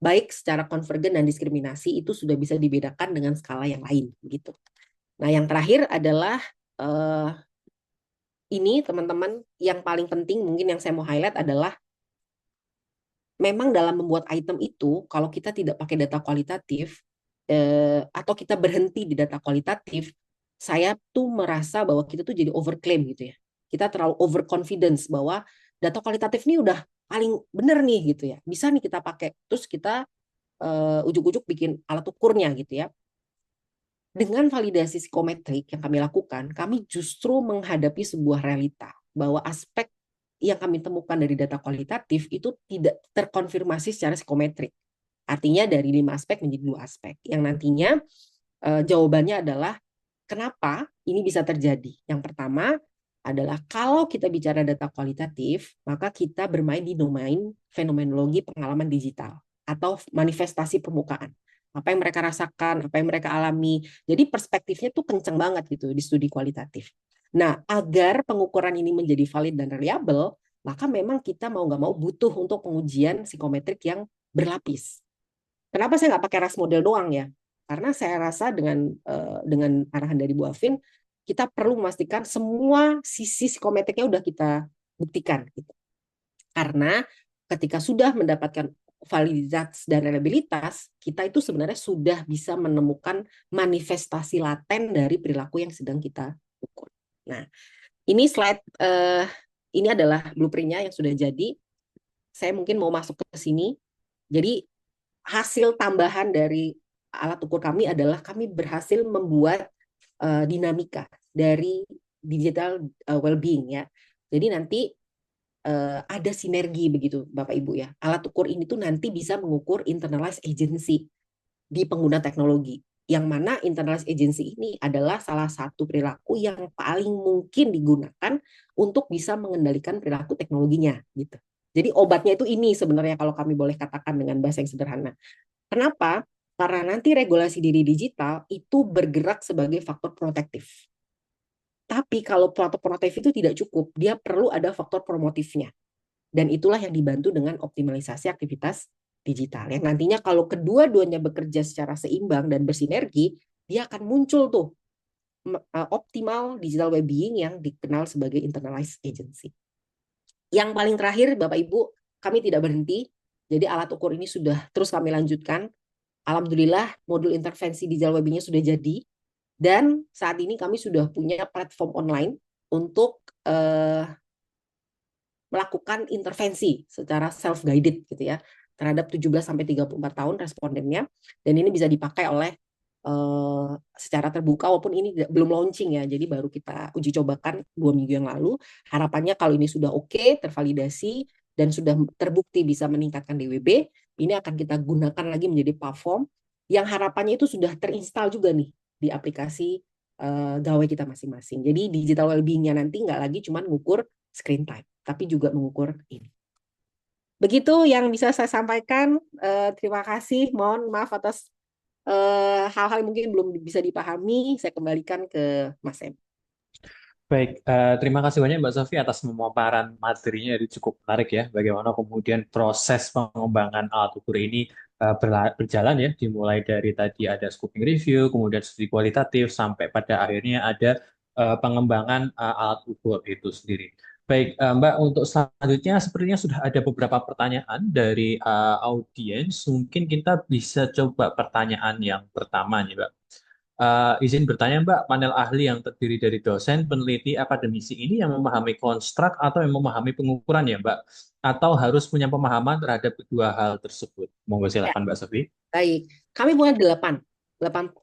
baik secara konvergen dan diskriminasi itu sudah bisa dibedakan dengan skala yang lain gitu. Nah, yang terakhir adalah ini teman-teman yang paling penting mungkin yang saya mau highlight adalah memang dalam membuat item itu kalau kita tidak pakai data kualitatif atau kita berhenti di data kualitatif, saya tuh merasa bahwa kita tuh jadi overclaim gitu ya. Kita terlalu overconfidence bahwa data kualitatif ini udah paling benar nih gitu ya. Bisa nih kita pakai. Terus kita ujuk-ujuk bikin alat ukurnya gitu ya. Dengan validasi psikometrik yang kami lakukan, kami justru menghadapi sebuah realita bahwa aspek yang kami temukan dari data kualitatif itu tidak terkonfirmasi secara psikometrik. Artinya dari 5 aspek menjadi 2 aspek. Yang nantinya jawabannya adalah kenapa ini bisa terjadi. Yang pertama adalah kalau kita bicara data kualitatif, maka kita bermain di domain fenomenologi pengalaman digital atau manifestasi permukaan. Apa yang mereka rasakan, apa yang mereka alami. Jadi perspektifnya tuh kenceng banget gitu di studi kualitatif. Nah, agar pengukuran ini menjadi valid dan reliable, maka memang kita mau nggak mau butuh untuk pengujian psikometrik yang berlapis. Kenapa saya nggak pakai ras model doang ya? Karena saya rasa dengan arahan dari Bu Afin, kita perlu memastikan semua sisi psikometriknya udah kita buktikan. Gitu. Karena ketika sudah mendapatkan validitas dan reliabilitas, kita itu sebenarnya sudah bisa menemukan manifestasi laten dari perilaku yang sedang kita ukur. Nah, ini slide ini adalah blueprint-nya yang sudah jadi. Saya mungkin mau masuk ke sini. Jadi hasil tambahan dari alat ukur kami adalah kami berhasil membuat dinamika dari digital well-being ya. Jadi nanti ada sinergi begitu Bapak Ibu ya. Alat ukur ini tuh nanti bisa mengukur internalized agency di pengguna teknologi. Yang mana internalized agency ini adalah salah satu perilaku yang paling mungkin digunakan untuk bisa mengendalikan perilaku teknologinya gitu. Jadi obatnya itu ini sebenarnya kalau kami boleh katakan dengan bahasa yang sederhana. Kenapa? Karena nanti regulasi diri digital itu bergerak sebagai faktor protektif. Tapi kalau faktor protektif itu tidak cukup, dia perlu ada faktor promotifnya. Dan itulah yang dibantu dengan optimalisasi aktivitas digital. Yang nantinya kalau kedua-duanya bekerja secara seimbang dan bersinergi, dia akan muncul tuh optimal digital well-being yang dikenal sebagai internalized agency. Yang paling terakhir, Bapak Ibu, kami tidak berhenti. Jadi alat ukur ini sudah terus kami lanjutkan. Alhamdulillah modul intervensi digital well-being-nya sudah jadi. Dan saat ini kami sudah punya platform online untuk melakukan intervensi secara self-guided gitu ya terhadap 17 sampai 34 tahun respondennya, dan ini bisa dipakai oleh secara terbuka walaupun ini belum launching ya, jadi baru kita uji cobakan 2 minggu yang lalu. Harapannya kalau ini sudah oke, tervalidasi dan sudah terbukti bisa meningkatkan DWB, ini akan kita gunakan lagi menjadi platform yang harapannya itu sudah terinstall juga nih di aplikasi gawai kita masing-masing. Jadi digital well-being-nya nanti nggak lagi cuma ngukur screen time, tapi juga mengukur ini. Begitu yang bisa saya sampaikan. Terima kasih. Mohon maaf atas hal-hal yang mungkin belum bisa dipahami. Saya kembalikan ke Mas Em. Baik, terima kasih banyak Mbak Sofi atas pemaparan materinya, itu cukup menarik ya. Bagaimana kemudian proses pengembangan alat ukur ini berjalan ya, dimulai dari tadi ada scoping review, kemudian studi kualitatif, sampai pada akhirnya ada pengembangan alat ukur itu sendiri. Baik, Mbak, untuk selanjutnya sepertinya sudah ada beberapa pertanyaan dari audiens. Mungkin kita bisa coba pertanyaan yang pertama nih, Mbak. Izin bertanya, Mbak, panel ahli yang terdiri dari dosen, peneliti, akademisi ini yang memahami konstruk atau yang memahami pengukuran ya, Mbak? Atau harus punya pemahaman terhadap kedua hal tersebut? Monggo Ya, silakan, Mbak Sofi. baik. Kami punya 8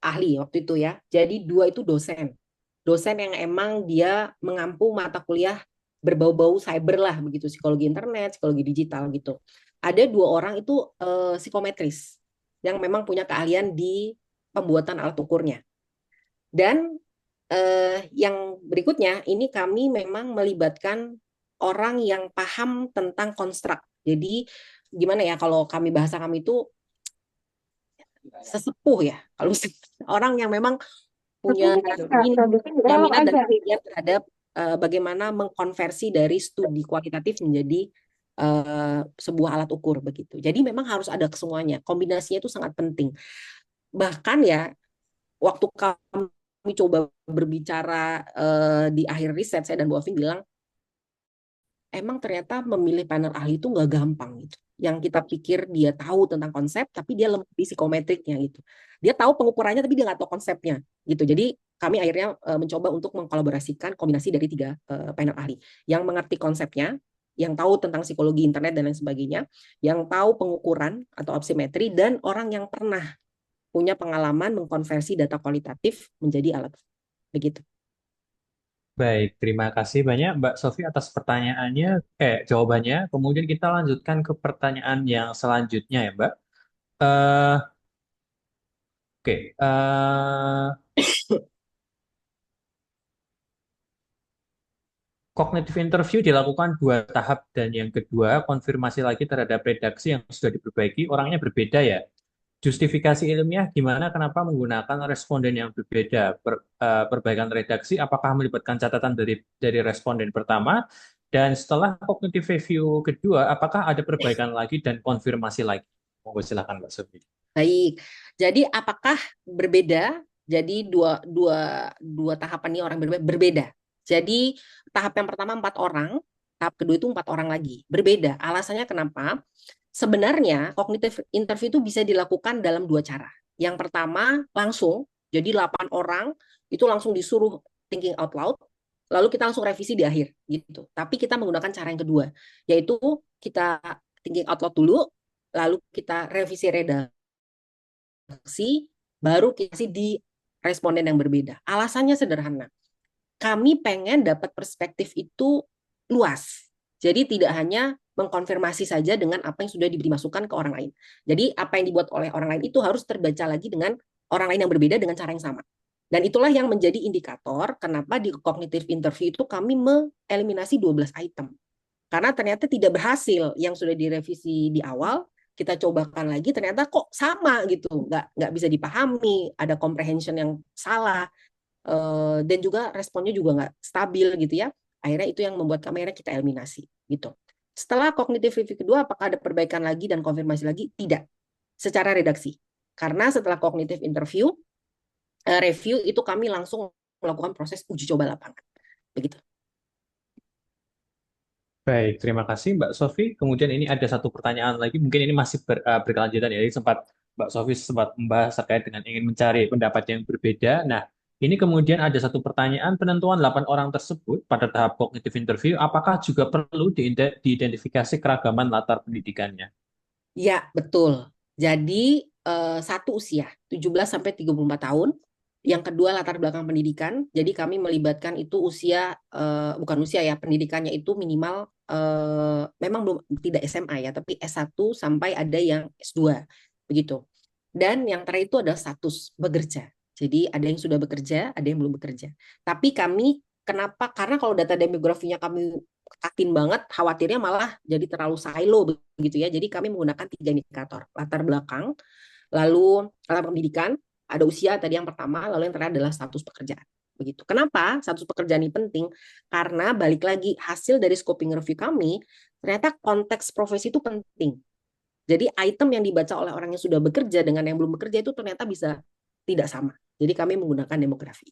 ahli waktu itu ya. Jadi 2 itu dosen. Dosen yang emang dia mengampu mata kuliah berbau-bau cyber lah, begitu, psikologi internet, psikologi digital gitu. Ada 2 orang itu psikometris yang memang punya keahlian di pembuatan alat ukurnya. Dan yang berikutnya ini kami memang melibatkan orang yang paham tentang konstruk. Jadi gimana ya kalau bahasa kami itu sesepuh ya. Kalau orang yang memang punya jaminan dan keahlian terhadap bagaimana mengkonversi dari studi kualitatif menjadi sebuah alat ukur begitu. Jadi memang harus ada kesemuanya. Kombinasinya itu sangat penting. Bahkan ya waktu kami coba berbicara di akhir riset, saya dan Bu Afin bilang, emang ternyata memilih panel ahli itu nggak gampang gitu. Yang kita pikir dia tahu tentang konsep, tapi dia lemah di psikometriknya gitu. Dia tahu pengukurannya, tapi dia nggak tahu konsepnya gitu. Jadi kami akhirnya mencoba untuk mengkolaborasikan kombinasi dari 3 panel ahli yang mengerti konsepnya, yang tahu tentang psikologi internet dan lain sebagainya, yang tahu pengukuran atau oximetri, dan orang yang pernah punya pengalaman mengkonversi data kualitatif menjadi alat. Begitu. Baik, terima kasih banyak Mbak Sofi atas pertanyaannya, jawabannya. Kemudian kita lanjutkan ke pertanyaan yang selanjutnya ya, Mbak. Eh, oke, Cognitive interview dilakukan dua tahap dan yang kedua konfirmasi lagi terhadap redaksi yang sudah diperbaiki. Orangnya berbeda ya. Justifikasi ilmiah gimana kenapa menggunakan responden yang berbeda? Perbaikan redaksi apakah melibatkan catatan dari responden pertama? Dan setelah cognitive review kedua, apakah ada perbaikan lagi dan konfirmasi lagi? Monggo silakan Mbak Sofi. Baik, jadi apakah berbeda? Jadi dua tahapan ini orang berbeda. Jadi tahap yang pertama 4 orang, tahap kedua itu 4 orang lagi. Berbeda. Alasannya kenapa? Sebenarnya kognitif interview itu bisa dilakukan dalam 2 cara. Yang pertama langsung, jadi 8 orang itu langsung disuruh thinking out loud, lalu kita langsung revisi di akhir gitu. Tapi kita menggunakan cara yang kedua, yaitu kita thinking out loud dulu, lalu kita revisi redaksi, baru kita kasih di responden yang berbeda. Alasannya sederhana. Kami pengen dapat perspektif itu luas. Jadi tidak hanya mengkonfirmasi saja dengan apa yang sudah diberi masukan ke orang lain. Jadi apa yang dibuat oleh orang lain itu harus terbaca lagi dengan orang lain yang berbeda dengan cara yang sama. Dan itulah yang menjadi indikator kenapa di cognitive interview itu kami mengeliminasi 12 item. Karena ternyata tidak berhasil yang sudah direvisi di awal, kita cobakan lagi ternyata kok sama gitu, nggak bisa dipahami, ada comprehension yang salah, dan juga responnya juga nggak stabil gitu ya. Akhirnya itu yang membuat kami akhirnya kita eliminasi gitu. Setelah cognitive review kedua, apakah ada perbaikan lagi dan konfirmasi lagi? Tidak. Secara redaksi. Karena setelah cognitive interview, review itu kami langsung melakukan proses uji coba lapangan. Begitu. Baik, terima kasih Mbak Sofi. Kemudian ini ada satu pertanyaan lagi, mungkin ini masih berkelanjutan ya. Jadi sempat Mbak Sofi sempat membahas terkait dengan ingin mencari pendapat yang berbeda. Nah, ini kemudian ada satu pertanyaan, penentuan 8 orang tersebut pada tahap cognitive interview, apakah juga perlu diidentifikasi keragaman latar pendidikannya? Ya, betul. Jadi satu usia, 17 sampai 34 tahun. Yang kedua latar belakang pendidikan. Jadi kami melibatkan itu usia bukan usia ya, pendidikannya itu minimal memang belum tidak SMA ya, tapi S1 sampai ada yang S2. Begitu. Dan yang terakhir itu adalah status bekerja. Jadi ada yang sudah bekerja, ada yang belum bekerja. Tapi kami kenapa? Karena kalau data demografinya kami kekatin banget, khawatirnya malah jadi terlalu silo begitu ya. Jadi kami menggunakan 3 indikator, latar belakang, lalu latar pendidikan, ada usia tadi yang pertama, lalu yang terakhir adalah status pekerjaan. Begitu. Kenapa status pekerjaan ini penting? Karena balik lagi hasil dari scoping review kami, ternyata konteks profesi itu penting. Jadi item yang dibaca oleh orang yang sudah bekerja dengan yang belum bekerja itu ternyata bisa tidak sama. Jadi kami menggunakan demografi.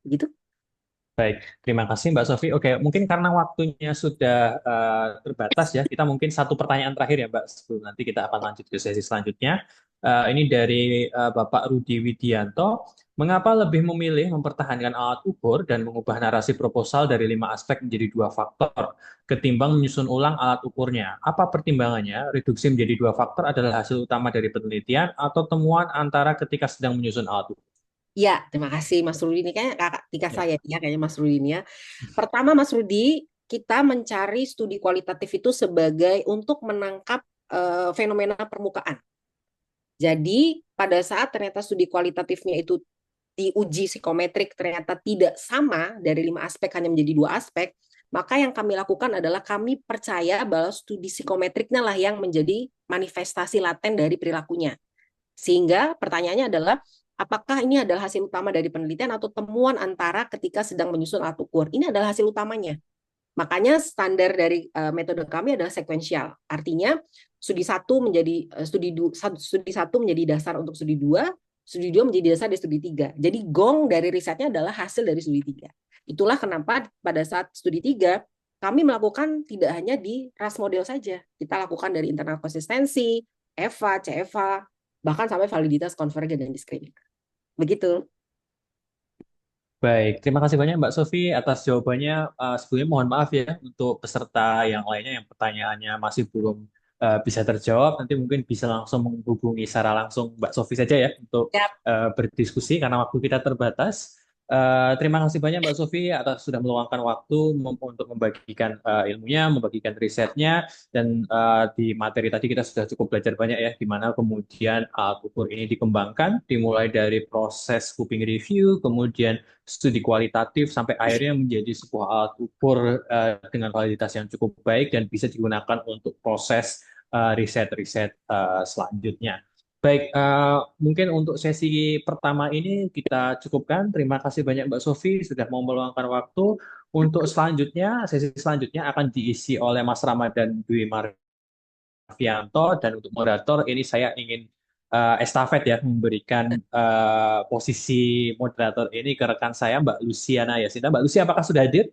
Begitu? Baik, terima kasih Mbak Sofi. Oke, mungkin karena waktunya sudah terbatas ya, kita mungkin satu pertanyaan terakhir ya Mbak, sebelum nanti kita akan lanjut ke sesi selanjutnya. Ini dari Bapak Rudi Widianto. Mengapa lebih memilih mempertahankan alat ukur dan mengubah narasi proposal dari 5 aspek menjadi 2 faktor, ketimbang menyusun ulang alat ukurnya? Apa pertimbangannya? Reduksi menjadi 2 faktor adalah hasil utama dari penelitian atau temuan antara ketika sedang menyusun alat ukur? Ya, terima kasih Mas Rudi. Ini kayaknya kakak tika Ya. saya ya, kayaknya Mas Rudi ini ya. Pertama Mas Rudi, kita mencari studi kualitatif itu sebagai untuk menangkap fenomena permukaan. Jadi pada saat ternyata studi kualitatifnya itu diuji psikometrik ternyata tidak sama dari 5 aspek hanya menjadi 2 aspek, maka yang kami lakukan adalah kami percaya bahwa studi psikometriknya lah yang menjadi manifestasi laten dari perilakunya. Sehingga pertanyaannya adalah apakah ini adalah hasil utama dari penelitian atau temuan antara ketika sedang menyusun alat ukur. Ini adalah hasil utamanya. Makanya standar dari metode kami adalah sekuensial. Artinya studi satu menjadi dasar untuk studi 2 menjadi dasar dari studi 3. Jadi gong dari risetnya adalah hasil dari studi 3. Itulah kenapa pada saat studi 3 kami melakukan tidak hanya di RAS model saja. Kita lakukan dari internal konsistensi, EVA, CEVA, bahkan sampai validitas konvergen dan diskriminator. Begitu. Baik, terima kasih banyak Mbak Sofi atas jawabannya. Sebelumnya mohon maaf ya untuk peserta yang lainnya yang pertanyaannya masih belum bisa terjawab. Nanti mungkin bisa langsung menghubungi secara langsung Mbak Sofi saja ya untuk Ya, berdiskusi karena waktu kita terbatas. Terima kasih banyak Mbak Sofi atas sudah meluangkan waktu untuk membagikan ilmunya, membagikan risetnya, dan di materi tadi kita sudah cukup belajar banyak ya, di mana kemudian alat ukur ini dikembangkan, dimulai dari proses scoping review, kemudian studi kualitatif, sampai akhirnya menjadi sebuah alat ukur dengan kualitas yang cukup baik dan bisa digunakan untuk proses riset-riset selanjutnya. Baik, mungkin untuk sesi pertama ini kita cukupkan. Terima kasih banyak Mbak Sofi sudah mau meluangkan waktu. Untuk selanjutnya, sesi selanjutnya akan diisi oleh Mas Ramadan Dwi Marvianto, dan untuk moderator ini saya ingin estafet ya, memberikan posisi moderator ini ke rekan saya Mbak Luciana Yasinta. Mbak Lucy, apakah sudah hadir?